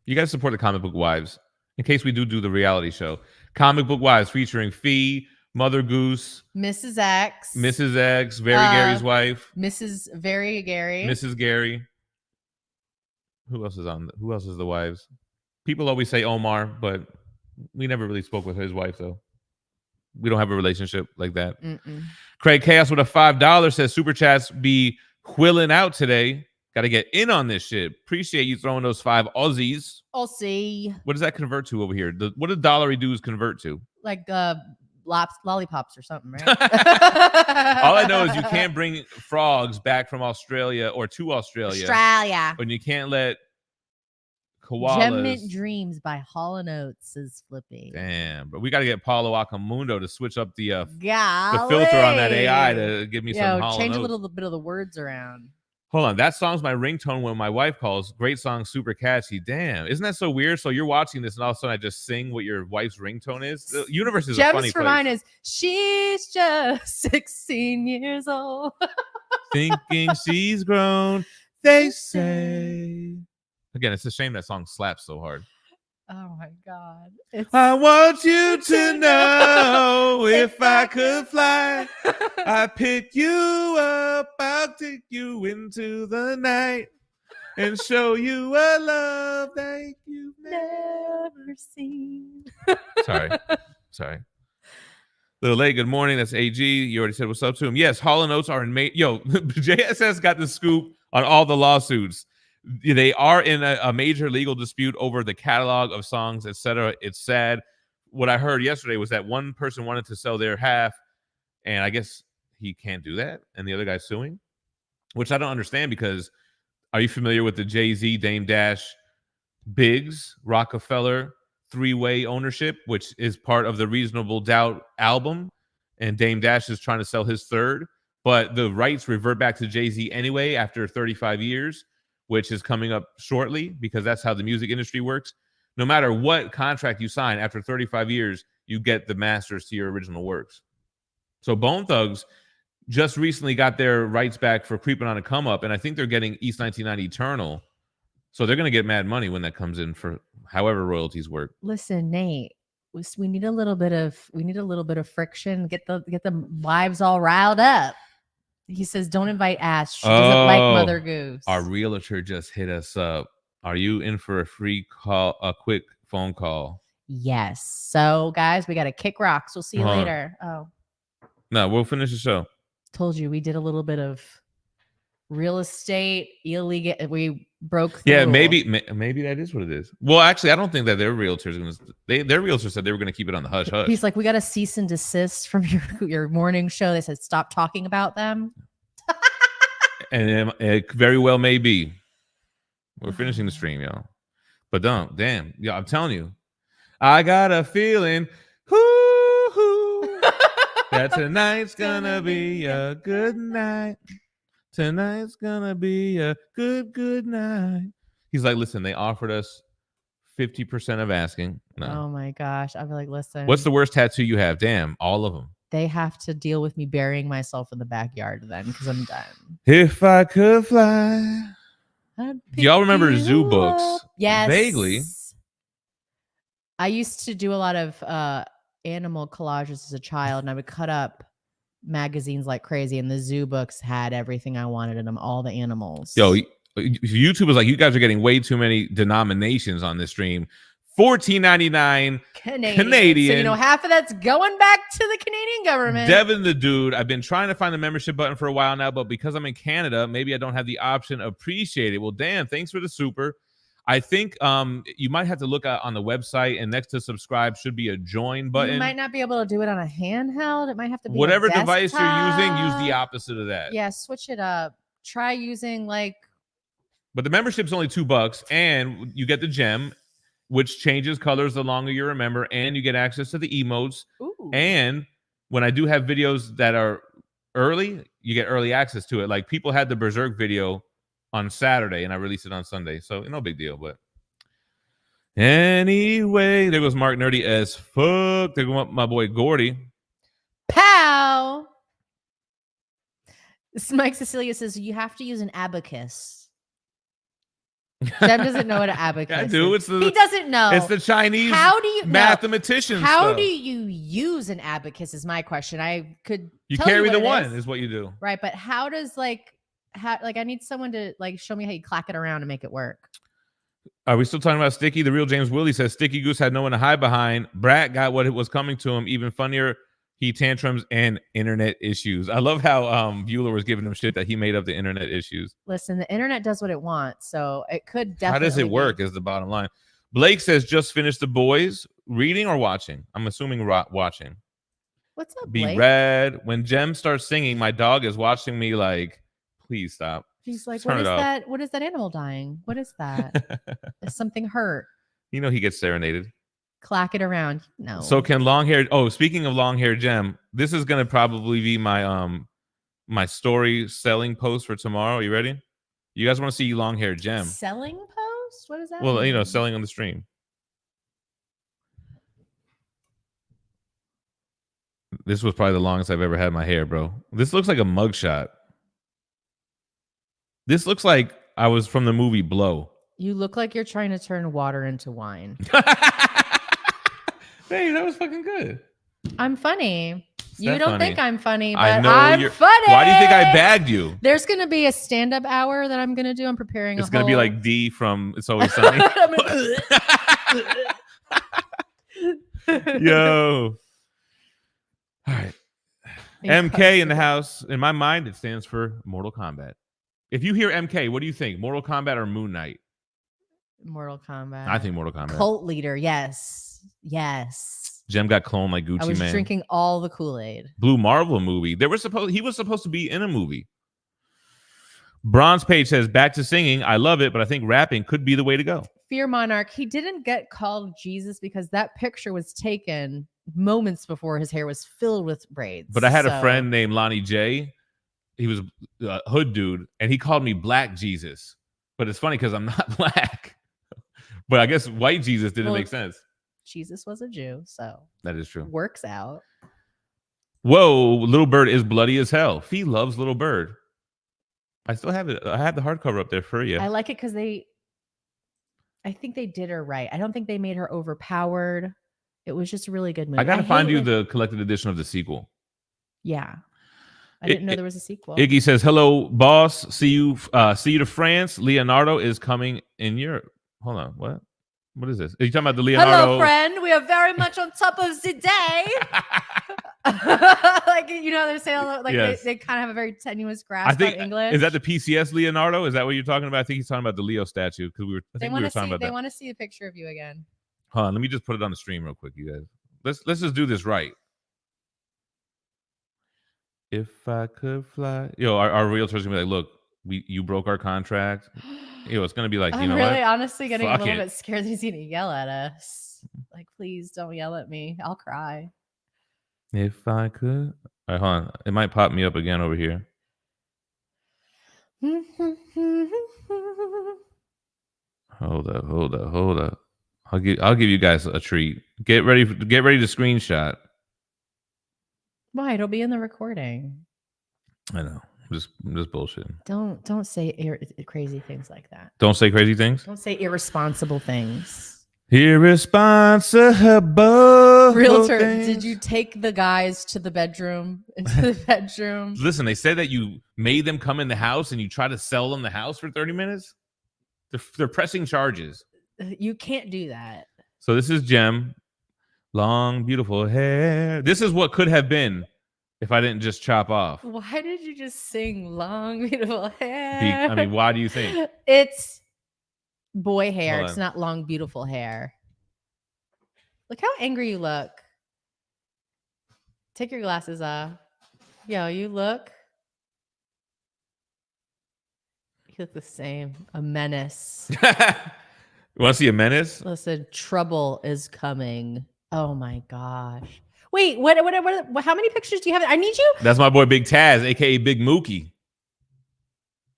You guys support the Comic Book Wives in case we do the reality show. Comic Book Wives featuring Phie, Mother Goose, Mrs. X, Very Gary's wife, Mrs. Very Gary, Mrs. Gary. Who else is on? Who else is the wives? People always say Omar, but we never really spoke with his wife, though. We don't have a relationship like that. Craig Chaos with a $5 says Super Chats be whirling out today. Got to get in on this shit. Appreciate you throwing those 5 Aussies. Aussie. What does that convert to over here? What do dollary dues convert to? Like lollipops or something, right? All I know is you can't bring frogs back from Australia or to Australia. And you can't let koalas. Gem Mint Dreams by Hall & Oates is flipping. Damn, but we got to get Paolo Accomando to switch up the filter on that AI to give me some Hall & change Oates. a little bit of the words around. Hold on, that song's my ringtone when my wife calls. Great song, super catchy. Damn, isn't that so weird? So you're watching this, and all of a sudden I just sing what your wife's ringtone is. The universe is a funny place. For mine is she's just 16 years old, thinking she's grown. They say. Again, it's a shame that song slaps so hard. Oh my God. I want you to know if I could fly, I'd pick you up, I'll take you into the night and show you a love that you've never seen. Sorry. Little late, good morning. That's AG. You already said what's up to him. Yes, Hall & Oates are in Yo, JSS got the scoop on all the lawsuits. They are in a major legal dispute over the catalog of songs, etc. It's sad. What I heard yesterday was that one person wanted to sell their half, and I guess he can't do that, and the other guy's suing, which I don't understand because are you familiar with the Jay-Z, Dame Dash, Biggs, Rockefeller three-way ownership, which is part of the Reasonable Doubt album, and Dame Dash is trying to sell his third, but the rights revert back to Jay-Z anyway after 35 years, which is coming up shortly because that's how the music industry works. No matter what contract you sign, after 35 years, you get the masters to your original works. So Bone Thugs just recently got their rights back for Creeping on a Come Up, and I think they're getting East 1990 Eternal. So they're going to get mad money when that comes in for however royalties work. Listen, Nate, we need a little bit of friction. Get the wives all riled up. He says, don't invite Ash. She doesn't like Mother Goose. Our realtor just hit us up. Are you in for a quick phone call? Yes. So, guys, we got to kick rocks. We'll see you later. Oh. No, we'll finish the show. Told you we did a little bit of real estate, illegal. We broke the rule. maybe that is what it is. Well, actually, I don't think that their realtors their realtor said they were going to keep it on the hush hush. He's like, we got a cease and desist from your morning show. They said stop talking about them. And it very well may be. We're finishing the stream, y'all. But damn, I'm telling you, I got a feeling, that tonight's gonna be a good night. Tonight's gonna be a good night. He's like, listen, they offered us 50% of asking. No. Oh my gosh. I'd be like, listen. What's the worst tattoo you have? Damn, all of them. They have to deal with me burying myself in the backyard then because I'm done. If I could fly. Do y'all remember Zoo Books? Yes. Vaguely. I used to do a lot of animal collages as a child, and I would cut up magazines like crazy, and the zoo books had everything I wanted in them, all the animals. Yo, YouTube was like, you guys are getting way too many denominations on this stream. $14.99 Canadian. So, you know, half of that's going back to the Canadian government. Devin the Dude. I've been trying to find the membership button for a while now, but because I'm in Canada, maybe I don't have the option. Appreciate it. Well, Dan, thanks for the super. I think you might have to look on the website, and next to subscribe should be a join button. You might not be able to do it on a handheld. It might have to be whatever a device you're using, use the desktop. opposite of that. Yeah, switch it up. Try using like. But the membership's only $2, and you get the gem, which changes colors the longer you remember, and you get access to the emotes. Ooh. And when I do have videos that are early, you get early access to it. Like people had the Berserk video on Saturday, and I released it on Sunday, so no big deal. But anyway, there goes Mark Nerdy as fuck. There goes my boy Gordy. Pow! Mike Cecilia says you have to use an abacus. Jem doesn't know what an abacus I do. is. He doesn't know. It's the Chinese mathematician. How stuff. do you use an abacus is my question. I could You tell carry you the what one it is what you do. Right, but how does I need someone to like show me how you clack it around and make it work. Are we still talking about Sticky? The real James Willie says Sticky Goose had no one to hide behind. Brat got what was coming to him. Even funnier, he tantrums and internet issues. I love how Bueller was giving him shit that he made up the internet issues. Listen, the internet does what it wants, so it could definitely. How does it work? Is the bottom line. Blake says just finished The Boys. Reading or watching? I'm assuming watching. What's up, Be Blake? red. When Jem starts singing, my dog is watching me like, please stop. She's like, Turn what is it off. that? What is that animal dying? What is that? Is something hurt? You know he gets serenaded. Clack it around. No. So can long hair. Oh, speaking of long hair, Jem, this is gonna probably be my my story selling post for tomorrow. You ready? You guys want to see long hair Jem? Selling post? What is that? Well, mean? you know, selling on the stream. This was probably the longest I've ever had my hair, bro. This looks like a mugshot. This looks like I was from the movie Blow. You look like you're trying to turn water into wine. Hey, that was fucking good. I'm funny. You that don't funny? think I'm funny, but I know I'm you're funny. Why do you think I bagged you? There's going to be a stand-up hour that I'm going to do. I'm preparing It's going to be like D from It's Always Sunny. Yo. All right. MK in the house. In my mind, it stands for Mortal Kombat. If you hear MK, what do you think? Mortal Kombat or Moon Knight? Mortal Kombat. I think Mortal Kombat. Cult leader. Yes. Yes. Jem got cloned like Gucci I was Man. drinking all the Kool-Aid. Blue Marvel movie. He was supposed to be in a movie. Bronze Page says, back to singing. I love it, but I think rapping could be the way to go. Fear Monarch. He didn't get called Jesus because that picture was taken moments before his hair was filled with braids. But I had a friend named Lonnie J. He was a hood dude, and he called me Black Jesus. But it's funny because I'm not black. But I guess white Jesus didn't make sense. Jesus was a Jew, so that is true. Works out. Whoa, Little Bird is bloody as hell. Phie loves Little Bird. I still have it. I have the hardcover up there for you. I like it because I think they did her right. I don't think they made her overpowered. It was just a really good movie. I gotta find you the collected edition of the sequel. Yeah. I didn't know there was a sequel. Iggy says, hello, boss. See you to France. Leonardo is coming in Europe. Hold on. What? What is this? Are you talking about the Leonardo? Hello, friend. We are very much on top of the day. Like, you know, they're saying, like, yes. they kind of have a very tenuous grasp on English. Is that the PCS Leonardo? Is that what you're talking about? I think he's talking about the Leo statue because they want to see a picture of you again. Hold on, let me just put it on the stream real quick, you guys. Let's just do this right. If I could fly, our realtor's gonna be like, look, you broke our contract. It's gonna be like, I'm really honestly getting a little bit scared that he's gonna yell at us. Like, please don't yell at me. I'll cry. If I could. All right, hold on. It might pop me up again over here. Hold up. I'll give you guys a treat. Get ready to screenshot. Why? It'll be in the recording. I know. I'm just bullshitting. Don't say crazy things like that. Don't say crazy things? Don't say irresponsible things. Irresponsible. Realtor, things. did you take the guys to the bedroom? Into the bedroom? Listen, they said that you made them come in the house and you try to sell them the house for 30 minutes. They're pressing charges. You can't do that. So this is Jem. Long, beautiful hair. This is what could have been if I didn't just chop off. Why did you just sing long, beautiful hair? I mean, why do you think? It's boy hair. Hold It's on. not long, beautiful hair. Look how angry you look. Take your glasses off. Yo, you look. You look the same. A menace. You want to see a menace? Listen, trouble is coming. Oh my gosh. Wait, what how many pictures do you have? I need you. That's my boy Big Taz, aka Big Mookie.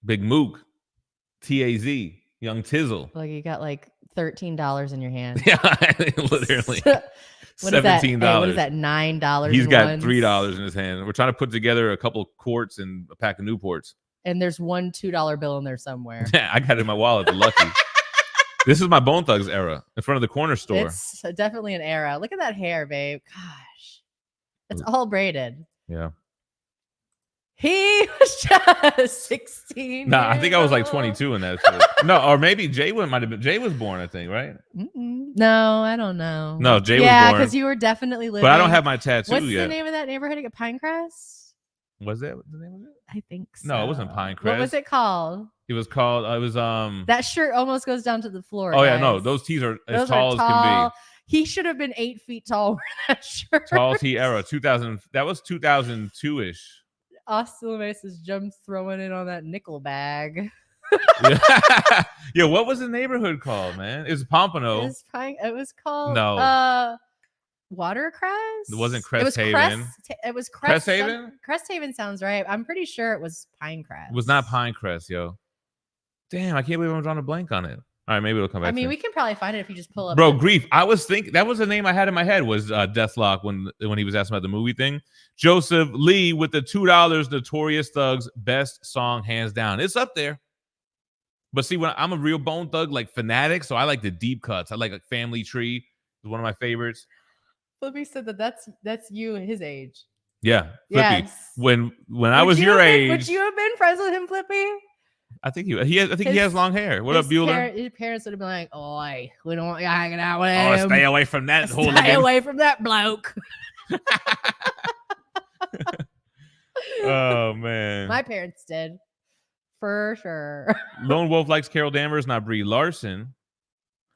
Big Mook. TAZ. Young Tizzle. Like you got like $13 in your hand. Yeah, literally. What is that? $17. Hey, what is that? $9. He's got ones? $3 in his hand. We're trying to put together a couple quarts and a pack of Newports. And there's one $2 bill in there somewhere. Yeah, I got it in my wallet. The lucky. This is my Bone Thugs era in front of the corner store. It's definitely an era. Look at that hair, babe. Gosh, it's all braided. Yeah. He was just 16. Nah, I think I was like years 22 in that shit. No, or maybe Jay might have been. Jay was born, I think, right? old. No, I don't know. No, Jay was Yeah, born. because you were definitely living. But I don't have my tattoo What's yet. the name of that neighborhood? Pinecrest? Was that the name of it? I think so. No, it wasn't Pinecrest. What was it called? It was called. It was That shirt almost goes down to the floor. Oh yeah, no, guys. those tees are as Those tall are tall. as He should have been 8 feet tall wearing that shirt. can be. Tall tee era, 2000. That was 2002 ish. Austin Mace's Jum's throwing in on that nickel bag. Yeah, what was the neighborhood called, man? It was Pompano. It was called Watercrest. It wasn't It was Crest Haven. It was Crest Haven? Crest Haven sounds right. I'm pretty sure it was Pinecrest. It was not Pinecrest, yo. Damn, I can't believe I'm drawing a blank on it. All right, maybe it'll come back. I mean, to me. we can probably find it if you just pull up. Bro, grief. I was thinking that was the name I had in my head was Deathlock when he was asking about the movie thing. Joseph Lee with the $2 Notorious Thugs best song hands down. It's up there. But see, when I'm a real Bone Thug like fanatic, so I like the deep cuts. I like a Family Tree. It's one of my favorites. Flippy said that's you his age. Yeah, Flippy. Yes. When I was your age, would you have been friends with him, Flippy? I think he has long hair. What up, Bueller? His parents would have been like, "Oi, we don't want you hanging out with Oh, him. stay away from that Stay hooligan. away from that bloke." Oh man. My parents did, for sure. Lone Wolf likes Carol Danvers, not Brie Larson.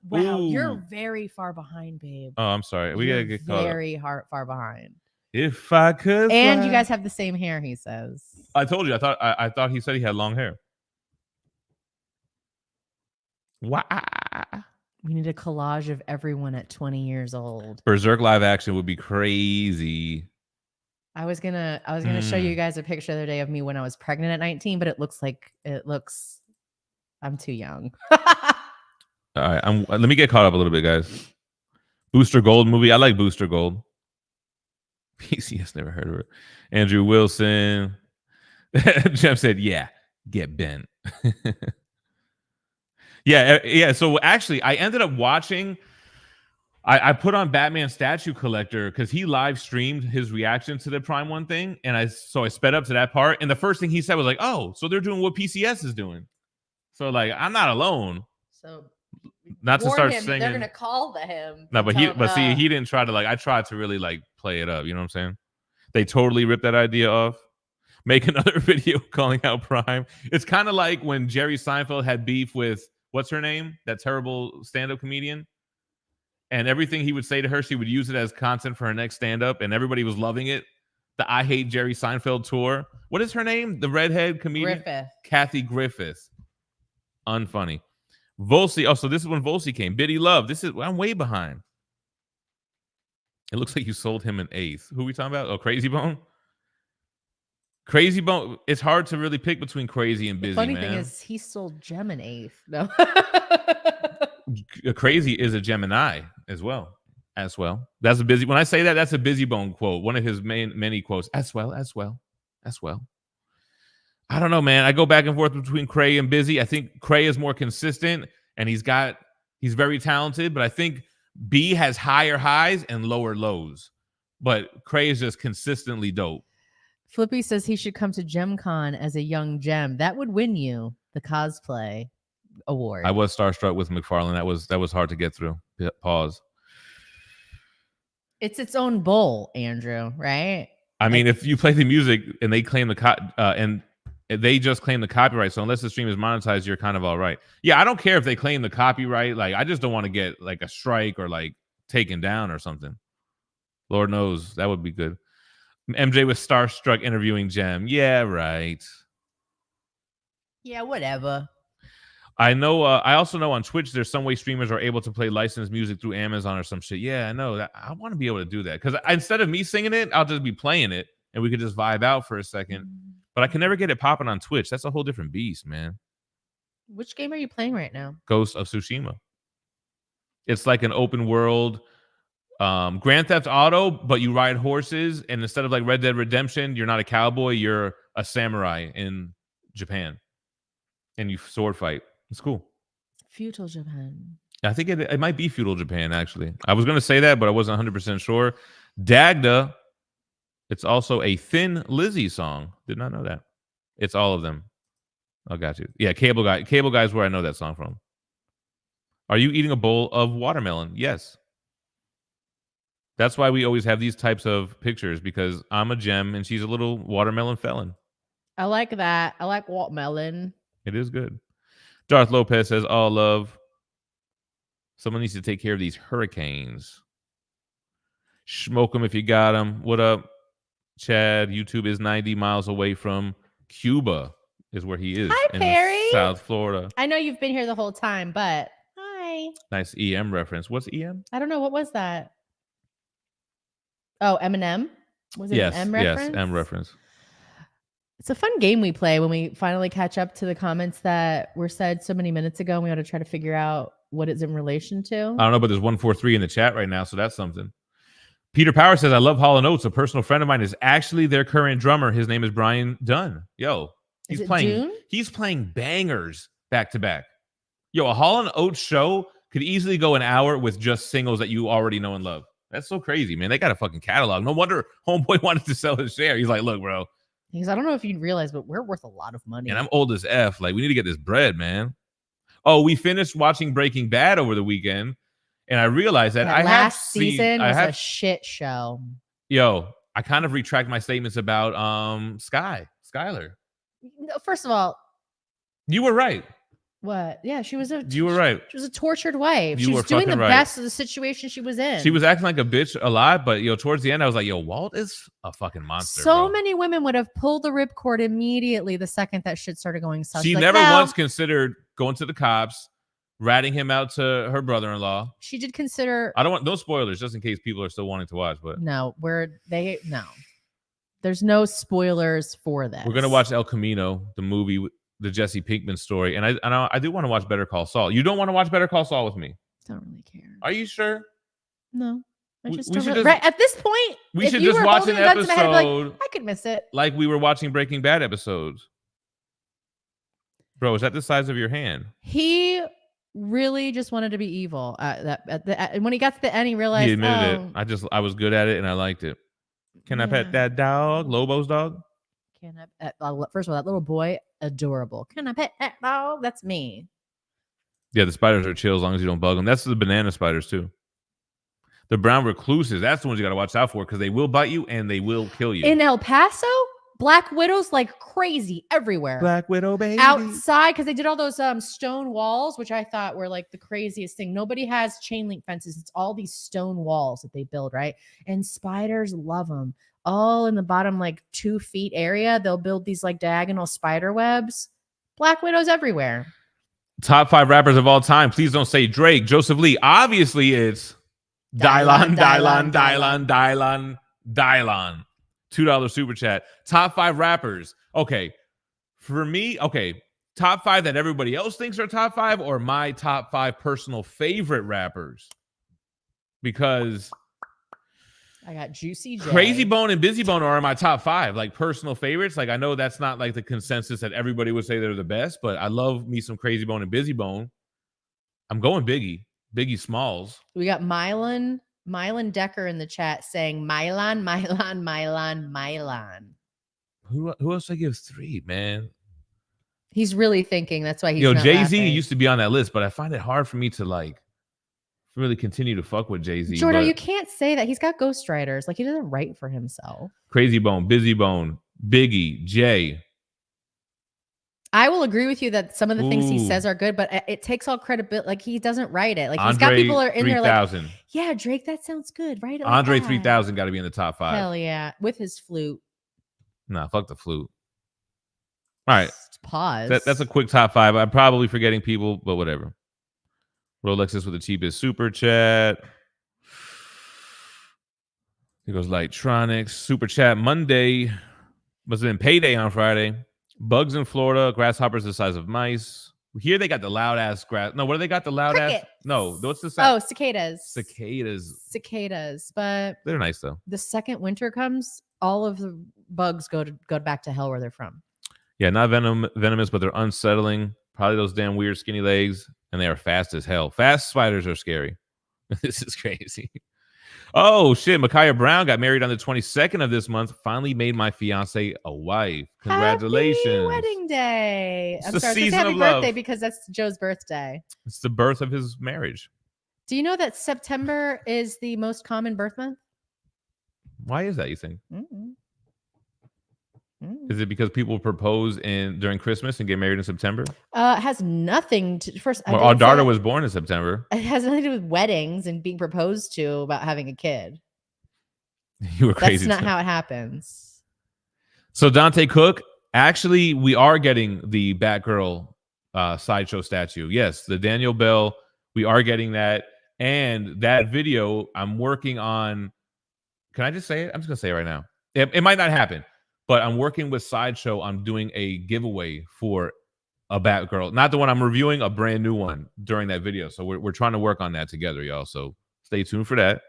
Wow, Ooh. you're very far behind, babe. Oh, I'm sorry. We gotta You're get caught up. very far behind. If I could. And fly. you guys have the same hair, he says. I told you. I thought he said he had long hair. Wow. We need a collage of everyone at 20 years old. Berserk live action would be crazy. I was gonna show you guys a picture the other day of me when I was pregnant at 19, but it looks I'm too young. All right. Let me get caught up a little bit, guys. Booster Gold movie. I like Booster Gold. PCS never heard of it. Andrew Wilson. Jeff said, "Yeah, get bent." Yeah. So actually, I ended up watching. I put on Batman Statue Collector because he live streamed his reaction to the Prime One thing, and I sped up to that part, and the first thing he said was like, "Oh, so they're doing what PCS is doing." So like, I'm not alone. So Not to start him, singing. they're gonna call him. No, but tell him, see, he didn't try to I tried to really play it up. You know what I'm saying? They totally ripped that idea off. Make another video calling out Prime. It's kind of like when Jerry Seinfeld had beef with what's her name, that terrible stand-up comedian, and everything he would say to her, she would use it as content for her next stand-up, and everybody was loving it. The I Hate Jerry Seinfeld tour. What is her name? The redhead comedian, Griffith. Kathy Griffith. Unfunny. Volsey. Oh, so this is when Volsey came. Biddy Love. I'm way behind. It looks like you sold him an eighth. Who are we talking about? Oh, Crazy Bone? Crazy Bone. It's hard to really pick between Crazy and Busy, Funny man. thing is, he sold Gem an eighth. No. Crazy is a Gemini as well. That's a Busy. When I say that, that's a Busy Bone quote. One of his many quotes. As well. I don't know, man. I go back and forth between Cray and Busy. I think Cray is more consistent, and he's got He's very talented, but I think B has higher highs and lower lows. But Cray is just consistently dope. Flippy says he should come to Gem Con as a young gem. That would win you the cosplay award. I was starstruck with McFarlane. That was hard to get through. Pause. It's its own bowl, Andrew, right? I mean, if you play the music and they claim and they just claim the copyright, so unless the stream is monetized, you're kind of all right. Yeah, I don't care if they claim the copyright. Like, I just don't want to get like a strike or like taken down or something. Lord knows that would be good. MJ was starstruck interviewing Gem. Yeah, right. Yeah, whatever. I know. I also know on Twitch, there's some way streamers are able to play licensed music through Amazon or some shit. Yeah, I know that. I want to be able to do that because instead of me singing it, I'll just be playing it and we could just vibe out for a second. But I can never get it popping on Twitch. That's a whole different beast, man. Which game are you playing right now? Ghost of Tsushima. It's like an open world Grand Theft Auto, but you ride horses, and instead of like Red Dead Redemption, you're not a cowboy, you're a samurai in Japan, and you sword fight. It's cool. Feudal Japan. I think it might be feudal Japan, actually. I was going to say that, but I wasn't 100% sure. Dagda, it's also a Thin Lizzy song. Did not know that. It's all of them. I got you. Yeah, Cable Guy. Cable Guy is where I know that song from. Are you eating a bowl of watermelon? Yes. That's why we always have these types of pictures, because I'm a gem and she's a little watermelon felon. I like that. I like watermelon. It is good. Darth Lopez says, all love. Someone needs to take care of these hurricanes. Smoke them if you got them. What up, Chad? YouTube is 90 miles away from Cuba, is where he is. Hi, in Perry. South Florida. I know you've been here the whole time, but hi. Nice EM reference. What's EM? I don't know. What was that? Oh, Eminem? Was it an M reference? Yes, M reference. It's a fun game we play when we finally catch up to the comments that were said so many minutes ago. And we ought to try to figure out what it's in relation to. I don't know, but there's 143 in the chat right now, so that's something. Peter Power says, I love Hall & Oates. A personal friend of mine is actually their current drummer. His name is Brian Dunn. Yo, he's playing bangers back to back. Yo, a Hall & Oates show could easily go an hour with just singles that you already know and love. That's so crazy, man. They got a fucking catalog. No wonder Homeboy wanted to sell his share. He's like, look, bro. Because I don't know if you realize, but we're worth a lot of money. And I'm old as F. Like, we need to get this bread, man. Oh, we finished watching Breaking Bad over the weekend, and I realized that last season was a shit show. Yo, I kind of retract my statements about Skylar. First of all, you were right. What? Yeah, she was you were right. She was a tortured wife. You she were was doing the right. best of the situation she was in. She was acting like a bitch a lot, but towards the end, I was like, yo, Walt is a fucking monster. So bro. many women would have pulled the ripcord immediately the second that shit started going south. She never once considered going to the cops, ratting him out to her brother-in-law. She did consider. I don't want no spoilers, just in case people are still wanting to watch. But no, there's no spoilers for that. We're gonna watch El Camino, the movie, the Jesse Pinkman story, and I do want to watch Better Call Saul. You don't want to watch Better Call Saul with me? Don't really care. Are you sure? No, I We just should don't just- right at this point. We if should you just were watch holding an guns to my head, I'd be episode like, I could miss it. like we were watching Breaking Bad episodes. Bro, is that the size of your hand? He really just wanted to be evil. And when he got to the end, he realized He admitted it. I was good at it and I liked it. Can I pet that dog? Lobo's dog? Can I? First of all, that little boy, adorable. Can I pet that dog? That's me. Yeah, the spiders are chill as long as you don't bug them. That's the banana spiders too. The brown recluses, that's the ones you got to watch out for because they will bite you and they will kill you. In El Paso, black widows like crazy everywhere. Black widow, baby. Outside, because they did all those stone walls, which I thought were like the craziest thing. Nobody has chain link fences. It's all these stone walls that they build, right? And spiders love them. All in the bottom, like 2 feet area, they'll build these like diagonal spider webs. Black widows everywhere. Top 5 rappers of all time. Please don't say Drake, Joseph Lee. Obviously, it's Dylon. $2 super chat. Top 5 rappers. Okay. For me, top 5 that everybody else thinks are top 5 or my top 5 personal favorite rappers? Because I got Juicy J. Crazy Bone and Busy Bone are my top 5, like personal favorites. Like I know that's not like the consensus that everybody would say they're the best, but I love me some Crazy Bone and Busy Bone. I'm going Biggie. Biggie Smalls. We got Mylan Decker in the chat saying Mylan. Who else I give 3, man? He's really thinking. That's why he's Yo, not Jay-Z laughing. used to be on that list, but I find it hard for me to like really continue to fuck with Jay-Z. Jordan, but you can't say that. He's got ghostwriters. Like, he doesn't write for himself. Crazy Bone, Busy Bone, Biggie, Jay. I will agree with you that some of the things he Ooh. says are good, but it takes all credibility. Like, he doesn't write it. Like, he's Andre got people are in there like, 3000. yeah, Drake, that sounds good. Right? Like Andre that. 3000 got to be in the top 5. Hell yeah. With his flute. Nah, fuck the flute. All right. Pause. That's a quick top 5. I'm probably forgetting people, but whatever. Rolexes with the cheapest super chat. Here goes Lightronics. Super chat Monday. Must have been payday on Friday. Bugs in Florida. Grasshoppers the size of mice. Here they got the loud ass grass. No, what do they got? The loud Crickets. ass. No, what's the sound? Oh, cicadas. Cicadas. But They're nice though. the second winter comes, all of the bugs go back to hell where they're from. Yeah, not venomous, but they're unsettling. Probably those damn weird skinny legs, and they are fast as hell. Fast spiders are scary. This is crazy. Oh shit! Micaiah Brown got married on the 22nd of this month. Finally made my fiance a wife. Congratulations! Happy wedding day! It's I'm the sorry, season happy of love. birthday because that's Joe's birthday. It's the birth of his marriage. Do you know that September is the most common birth month? Why is that, you think? Mm-hmm. Is it because people propose during Christmas and get married in September? It has nothing to first. Well, our daughter was born in September. It has nothing to do with weddings and being proposed to about having a kid. You were crazy. That's not how it happens. So Dante Cook, actually, we are getting the Batgirl sideshow statue. Yes, the Daniel Bell. We are getting that, and that video I'm working on. Can I just say it? I'm just gonna say it right now. It might not happen. But I'm working with Sideshow. I'm doing a giveaway for a Batgirl. Not the one I'm reviewing, a brand new one during that video. So we're trying to work on that together, y'all. So stay tuned for that.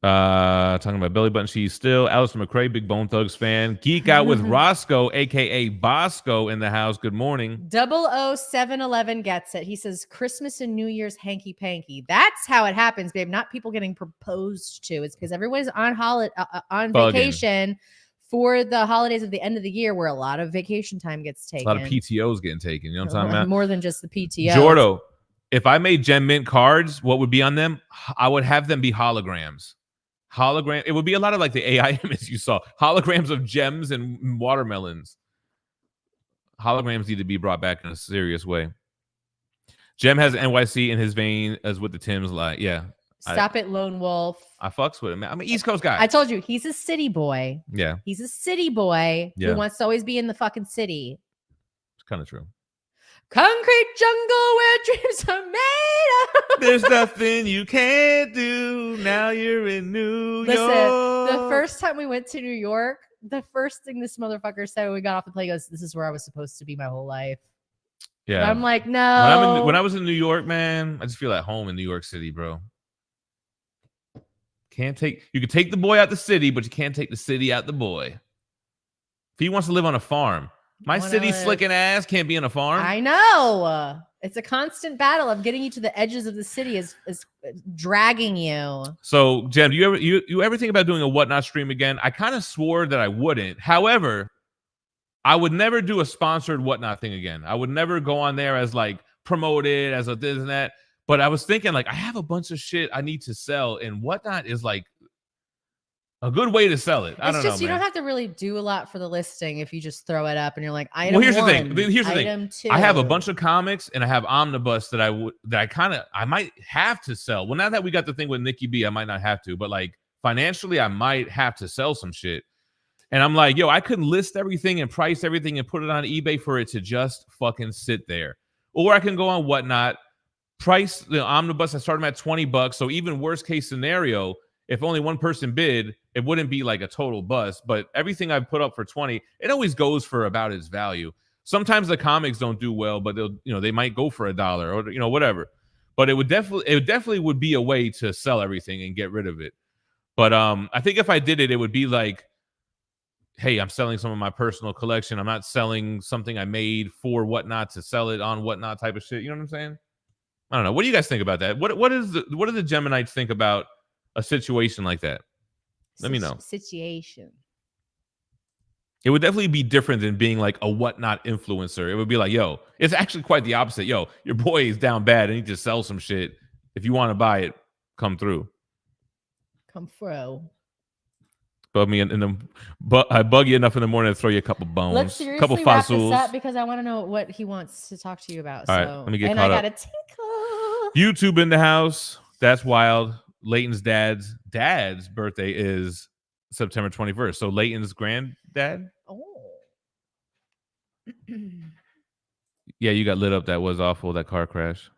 Talking about belly button cheese still. Alistair McCrae, Big Bone Thugs fan. Geek out with Roscoe, a.k.a. Bosco, in the house. Good morning. 00711 gets it. He says Christmas and New Year's hanky-panky. That's how it happens, babe. Not people getting proposed to. It's because everybody's on vacation for the holidays at the end of the year where a lot of vacation time gets taken. A lot of PTOs getting taken. You know what I'm talking about? More than just the PTO. Jordo, if I made Gem Mint cards, what would be on them? I would have them be holograms. It would be a lot of like the AI images you saw. Holograms of gems and watermelons. Holograms need to be brought back in a serious way. Jem has NYC in his vein as with the Tims. Like, yeah. Stop it, Lone Wolf. I fucks with him. I'm an East Coast guy. I told you, he's a city boy. Yeah. He's a city boy who wants to always be in the fucking city. It's kind of true. Concrete jungle where dreams are made of. There's nothing you can't do. Now you're in New York. Listen, the first time we went to New York, the first thing this motherfucker said when we got off the plane goes, "This is where I was supposed to be my whole life." Yeah. And I'm like, no. When I was in New York, man, I just feel at home in New York City, bro. You can take the boy out the city, but you can't take the city out the boy. If he wants to live on a farm, my city slicking ass can't be on a farm. I know. It's a constant battle of getting you to the edges of the city is dragging you. So, Jem, do you ever think about doing a Whatnot stream again? I kind of swore that I wouldn't. However, I would never do a sponsored Whatnot thing again. I would never go on there as like promoted as a this and that. But I was thinking like I have a bunch of shit I need to sell, and Whatnot is like a good way to sell it. I don't know. You don't have to really do a lot for the listing if you just throw it up and you're like, item well, here's one, the thing. Here's the thing. Two. I have a bunch of comics and I have Omnibus that I might have to sell. Well, now that we got the thing with Nikki B, I might not have to, but like financially, I might have to sell some shit. And I'm like, yo, I could list everything and price everything and put it on eBay for it to just fucking sit there. Or I can go on Whatnot, price the Omnibus. I start them at $20. So even worst case scenario, if only one person bid, it wouldn't be like a total bust. But everything I've put up for 20, it always goes for about its value. Sometimes the comics don't do well, but they might go for $1 or whatever. But it definitely would be a way to sell everything and get rid of it. But I think if I did it, it would be like, hey, I'm selling some of my personal collection. I'm not selling something I made for Whatnot to sell it on Whatnot type of shit. You know what I'm saying? I don't know. What do you guys think about that? What do the Geminites think about a situation like that? Let me know. Situation. It would definitely be different than being like a whatnot influencer. It would be like, yo, it's actually quite the opposite. Yo, your boy is down bad and he just sells some shit. If you want to buy it, come through. Come through. Bug me I bug you enough in the morning to throw you a couple bones. Let's seriously couple wrap this fossils. up because I want to know what he wants to talk to you about. All right, so, let me get and caught I up. got a tickle. YouTube in the house. That's wild. Leighton's dad's birthday is September 21st. So Leighton's granddad? Oh. Yeah, you got lit up. That was awful, that car crash.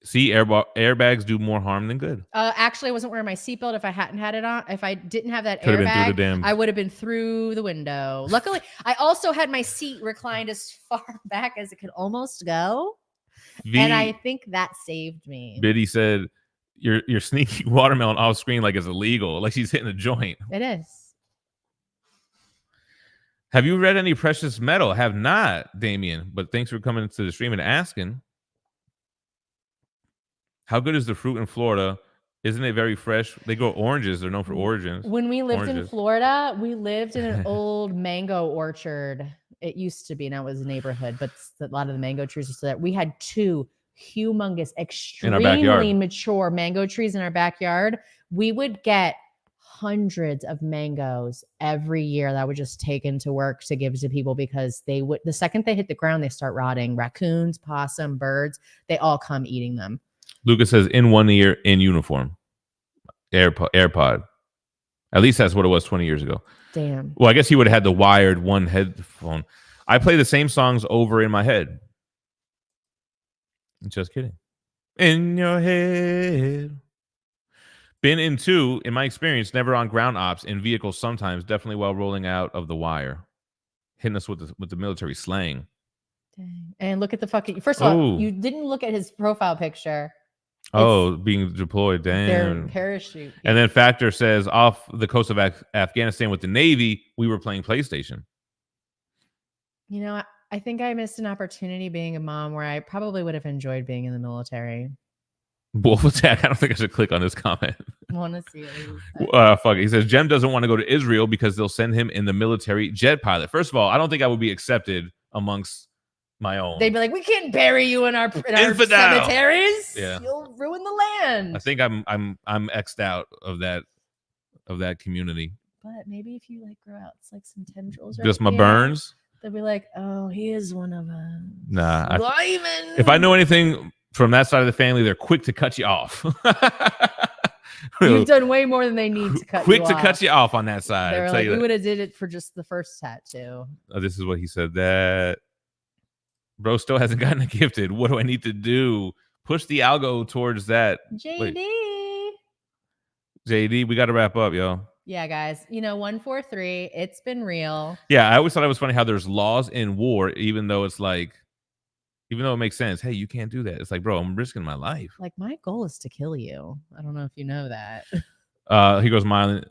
See, airbags do more harm than good. Actually, I wasn't wearing my seatbelt. If I hadn't had it on, if I didn't have that Could have been through the airbag, damn. I would have been through the window. Luckily, I also had my seat reclined as far back as it could almost go. And I think that saved me. Biddy said, you're sneaking watermelon off screen like it's illegal, like she's hitting a joint. It is. Have you read any Precious Metal? Have not, Damien. But thanks for coming to the stream and asking. How good is the fruit in Florida? Isn't it very fresh? They grow oranges. They're known for oranges. When we lived in Florida, we lived in an old mango orchard. It used to be, now it was a neighborhood, but a lot of the mango trees are still there. We had 2 humongous, extremely mature mango trees in our backyard. We would get hundreds of mangoes every year that would just take into work to give to people because they would, the second they hit the ground, they start rotting. Raccoons, possum, birds, they all come eating them. Lucas says in 1 ear in uniform. AirPod. At least that's what it was 20 years ago. Damn. Well, I guess he would have had the wired one headphone. I play the same songs over in my head. Just kidding. In your head. Been in 2, in my experience, never on ground ops, in vehicles sometimes, definitely while rolling out of the wire. Hitting us with the military slang. Dang. And look at the fucking, first of all, you didn't look at his profile picture. Being deployed. Damn. Their parachute. And then Factor says, off the coast of Afghanistan with the Navy, we were playing PlayStation. You know, I think I missed an opportunity being a mom where I probably would have enjoyed being in the military. Wolf Attack. I don't think I should click on this comment. Want to see it. Fuck it. He says, Jem doesn't want to go to Israel because they'll send him in the military jet pilot. First of all, I don't think I would be accepted amongst my own. They'd be like, we can't bury you in our cemeteries. Yeah. You'll ruin the land. I think I'm X'd out of that community. But maybe if you like grow out like some tendrils, just my burns. They'll be like, oh, he is one of us. Nah. If I know anything from that side of the family, they're quick to cut you off. You've done way more than they need to cut quick you to off. cut you off on that side. They're like, we would have did it for just the first tattoo. This is what he said. That bro still hasn't gotten it gifted. What do I need to do? Push the algo towards that. JD, we got to wrap up, yo. Yeah, guys. 143. It's been real. Yeah, I always thought it was funny how there's laws in war, even though it makes sense. Hey, you can't do that. It's like, bro, I'm risking my life. Like, my goal is to kill you. I don't know if you know that. He goes, Mylan,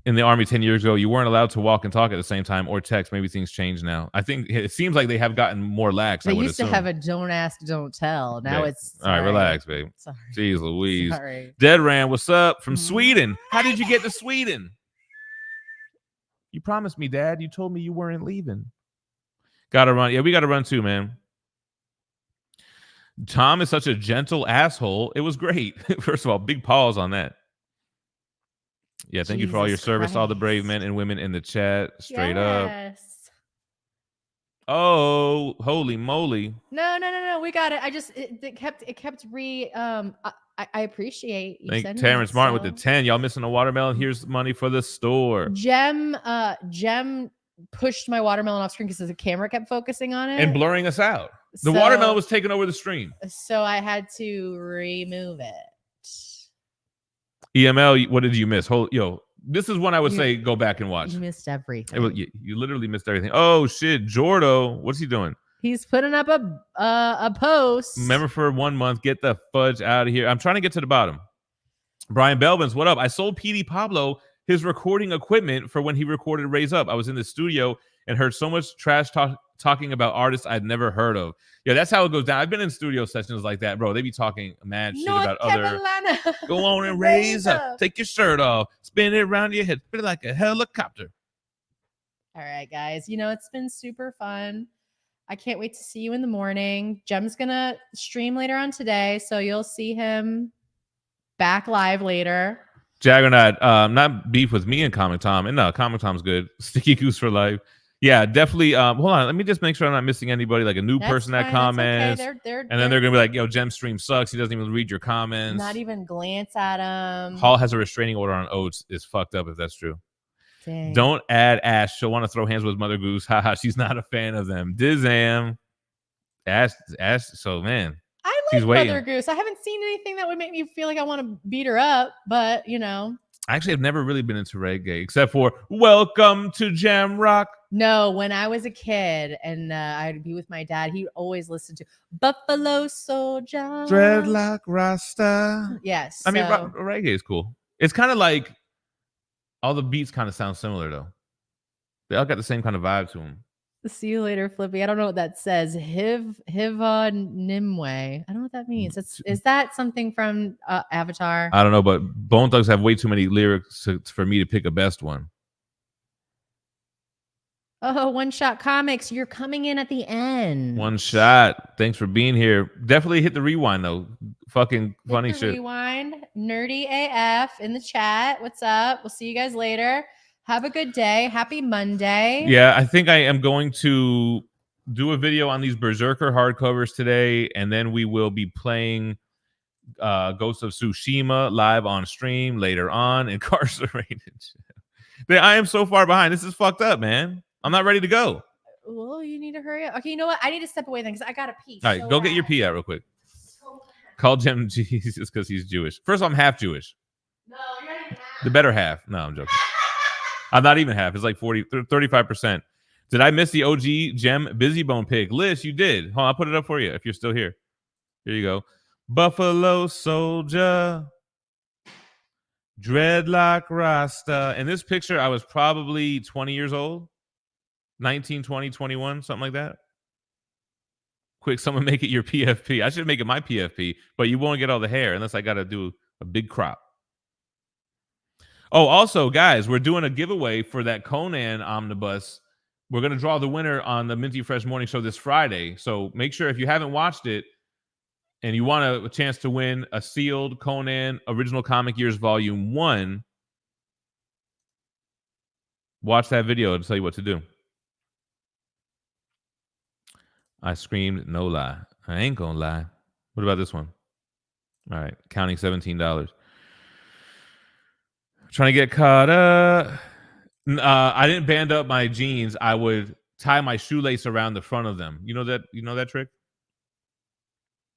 in the Army 10 years ago, you weren't allowed to walk and talk at the same time or text. Maybe things change now. I think it seems like they have gotten more lax. They used to have a don't ask, don't tell. Now it's... All right, relax, babe. Sorry. Jeez Louise. Sorry. Dead Ram, what's up? From Sweden. How did you get to Sweden? You promised me, Dad. You told me you weren't leaving. Gotta run. Yeah, we gotta run too, man. Tom is such a gentle asshole. It was great. First of all, big pause on that. Yeah, thank you for all your service, all the brave men and women in the chat. Straight up. Oh, holy moly. No. We got it. It kept I appreciate you. Thank Terrence Martin with the 10. Y'all missing a watermelon? Here's money for the store. Jem pushed my watermelon off screen because the camera kept focusing on it and blurring us out. The watermelon was taking over the stream. So I had to remove it. EML, what did you miss? This is one I would say go back and watch. You missed everything. You literally missed everything. Oh shit, Jordo, what's he doing? He's putting up a post. Remember for 1 month, get the fudge out of here. I'm trying to get to the bottom. Brian Belvins, what up? I sold PD Pablo his recording equipment for when he recorded Raise Up. I was in the studio and heard so much trash talking about artists I'd never heard of. Yeah, that's how it goes down. I've been in studio sessions like that, bro. They be talking mad shit about other. Go on and raise up. Take your shirt off. Spin it around your head. Spin it like a helicopter. All right, guys. It's been super fun. I can't wait to see you in the morning. Jem's going to stream later on today, so you'll see him back live later. Jaggernaut, not beef with me and Comic Tom. And no, Comic Tom's good. Sticky Goose for life. Yeah, definitely. Hold on. Let me just make sure I'm not missing anybody, like a new person that comments. Okay. And then they're going to be like, yo, Gem's stream sucks. He doesn't even read your comments. Not even glance at him. Hall has a restraining order on Oates. Is fucked up if that's true. Dang. Don't add Ash. She'll want to throw hands with Mother Goose. Haha, she's not a fan of them. Dizam. Ash. So, man. I like Mother Goose. I haven't seen anything that would make me feel like I want to beat her up, but, Actually, I've never really been into reggae, except for Welcome to Jam Rock. No, when I was a kid and I'd be with my dad, he always listened to Buffalo Soldier. Dreadlock Rasta. Yes. I mean, reggae is cool. It's kind of like all the beats kind of sound similar, though. They all got the same kind of vibe to them. See you later, Flippy. I don't know what that says. Hiva Nimue. I don't know what that means. Is that something from Avatar? I don't know, but Bone Thugs have way too many lyrics for me to pick a best one. Oh, One Shot Comics. You're coming in at the end. One Shot. Thanks for being here. Definitely hit the rewind, though. Fucking funny shit. Rewind. Nerdy AF in the chat. What's up? We'll see you guys later. Have a good day. Happy Monday. Yeah, I think I am going to do a video on these Berserker hardcovers today, and then we will be playing Ghost of Tsushima live on stream later on. Incarcerated. I am so far behind. This is fucked up, man. I'm not ready to go. Well, you need to hurry up. Okay, you know what? I need to step away then because I got to pee. All right, go get your pee out real quick. Call Jim Jesus because he's Jewish. First of all, I'm half Jewish. No, you're not even half. The better half. No, I'm joking. I'm not even half. It's like 35%. Did I miss the OG Gem Busy Bone pick? Liz, you did. Hold on, I'll put it up for you if you're still here. Here you go. Buffalo Soldier. Dreadlock Rasta. In this picture, I was probably 20 years old. 19, 20, 21, something like that. Quick, someone make it your PFP. I should make it my PFP, but you won't get all the hair unless I got to do a big crop. Oh, also, guys, we're doing a giveaway for that Conan omnibus. We're going to draw the winner on the Minty Fresh Morning Show this Friday. So make sure if you haven't watched it and you want a chance to win a sealed Conan Original Comic Years Volume 1, watch that video to tell you what to do. I screamed, no lie. I ain't going to lie. What about this one? All right, counting $17. Trying to get caught up. I didn't band up my jeans. I would tie my shoelace around the front of them. You know that trick?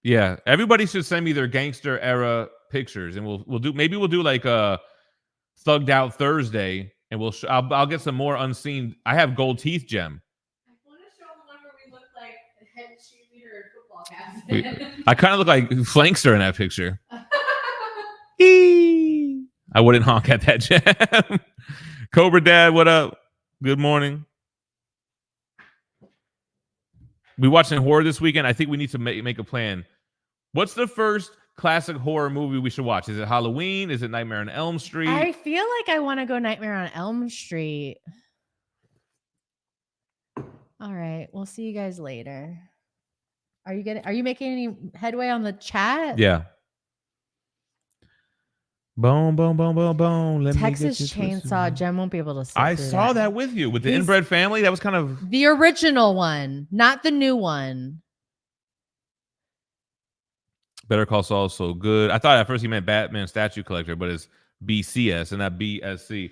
Yeah. Everybody should send me their gangster era pictures, and we'll do like a thugged out Thursday, and I'll get some more unseen. I have gold teeth, Gem. I want to show them one where we look like the head cheerleader and football captain. I kind of look like Flankster in that picture. I wouldn't honk at that, Jam. Cobra Dad, what up? Good morning. We watching horror this weekend. I think we need to make a plan. What's the first classic horror movie we should watch? Is it Halloween? Is it Nightmare on Elm Street? I feel like I want to go Nightmare on Elm Street. All right, we'll see you guys later. Are you making any headway on the chat? Yeah. Boom, boom, boom, boom, boom. Texas Chainsaw. Jem won't be able to see. I saw that with you with the Inbred Family. That was kind of the original one, not the new one. Better Call Saul is so good. I thought at first he meant Batman Statue Collector, but it's BCS and not BSC.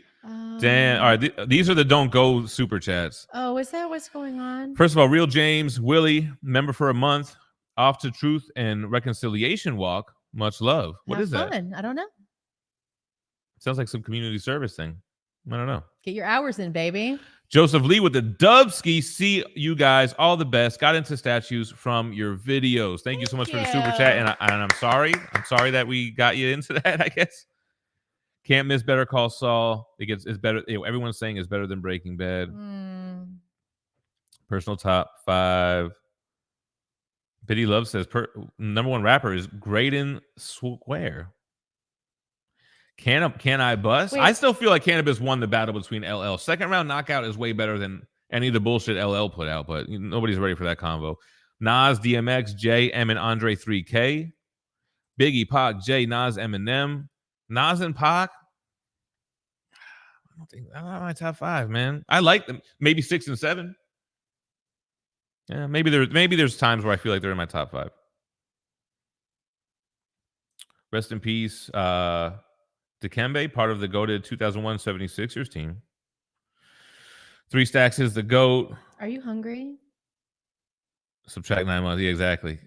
Damn. All right. These are the don't go super chats. Oh, is that what's going on? First of all, Real James, Willie, member for a month, off to Truth and Reconciliation Walk. Much love. What is that? I don't know. Sounds like some community service thing. I don't know. Get your hours in, baby. Joseph Lee with the Dubski. See you guys. All the best. Got into statues from your videos. Thank you so much for the super chat. And I'm sorry. I'm sorry that we got you into that, I guess. Can't miss Better Call Saul. It's better. Everyone's saying it's better than Breaking Bad. Personal top 5. Biddy Love says number 1 rapper is Graydon Square. Can I bust? Wait. I still feel like Cannabis won the battle between LL. Second round knockout is way better than any of the bullshit LL put out, but nobody's ready for that convo. Nas, DMX, J, M, and Andre 3K. Biggie, Pac, J, Nas, Eminem. Nas and Pac. I don't know my top 5, man. I like them. Maybe 6 and 7. Yeah, maybe there's times where I feel like they're in my top 5. Rest in peace, Dikembe, part of the GOATed 2001 76ers team. 3 Stacks is the GOAT. Are you hungry? Subtract 9 months. Yeah, exactly.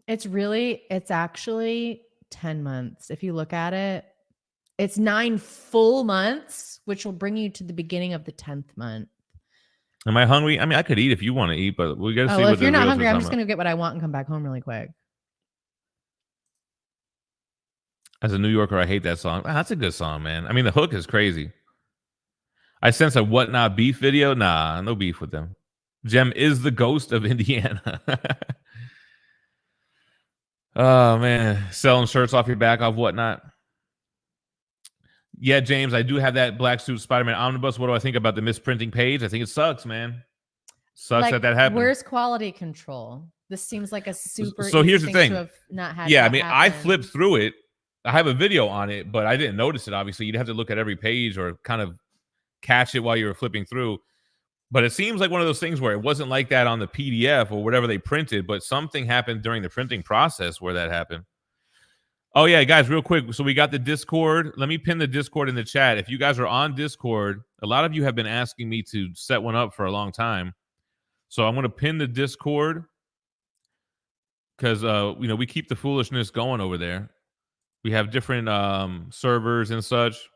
It's actually 10 months. If you look at it, it's 9 full months, which will bring you to the beginning of the 10th month. Am I hungry? I mean, I could eat if you want to eat, but we got to see well, what if you're not reels hungry, are I'm talking just going to get what I want and come back home really quick. As a New Yorker, I hate that song. That's a good song, man. I mean, the hook is crazy. I sense a Whatnot beef video. Nah, no beef with them. Jem is the ghost of Indiana. Oh, man. Selling shirts off your back off Whatnot. Yeah, James, I do have that black suit Spider-Man omnibus. What do I think about the misprinting page? I think it sucks, man. Sucks that happened. Where's quality control? This seems like a super. So here's the thing thing. To have not had yeah, that I mean, happen. I flipped through it. I have a video on it, but I didn't notice it. Obviously, you'd have to look at every page or kind of catch it while you were flipping through. But it seems like one of those things where it wasn't like that on the PDF or whatever they printed, but something happened during the printing process where that happened. Oh, yeah, guys, real quick. So we got the Discord. Let me pin the Discord in the chat. If you guys are on Discord, a lot of you have been asking me to set one up for a long time. So I'm going to pin the Discord because, we keep the foolishness going over there. We have different servers and such.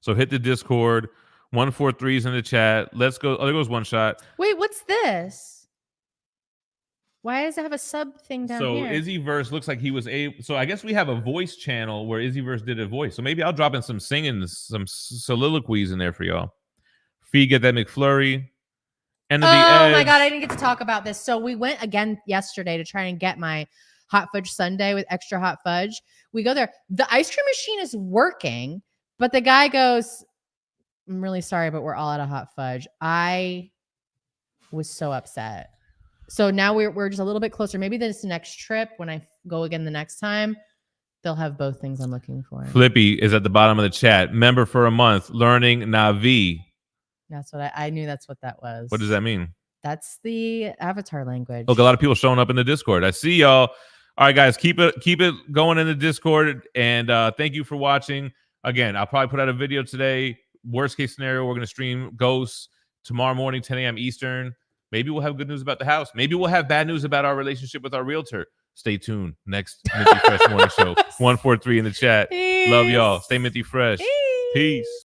So hit the Discord. 143's in the chat. Let's go. Oh, there goes One Shot. Wait, what's this? Why does it have a sub thing down here? So Izzyverse looks like he was able. So I guess we have a voice channel where Izzyverse did a voice. So maybe I'll drop in some singing, some soliloquies in there for y'all. Phie, get that McFlurry. End of the edge. My God, I didn't get to talk about this. So we went again yesterday to try and get my hot fudge sundae with extra hot fudge. We go there. The ice cream machine is working, but the guy goes, I'm really sorry, but we're all out of hot fudge. I was so upset. So now we're just a little bit closer. Maybe this next trip, when I go again the next time, they'll have both things I'm looking for. Flippy is at the bottom of the chat. Member for a month, learning Navi. That's what I knew. That's what that was. What does that mean? That's the avatar language. Look, a lot of people showing up in the Discord. I see y'all. All right, guys, keep it going in the Discord. And thank you for watching. Again, I'll probably put out a video today. Worst case scenario, we're going to stream Ghosts tomorrow morning, 10 a.m. Eastern. Maybe we'll have good news about the house. Maybe we'll have bad news about our relationship with our realtor. Stay tuned. Next Minty Fresh Morning Show. 143 in the chat. Peace. Love y'all. Stay Minty Fresh. Peace. Peace.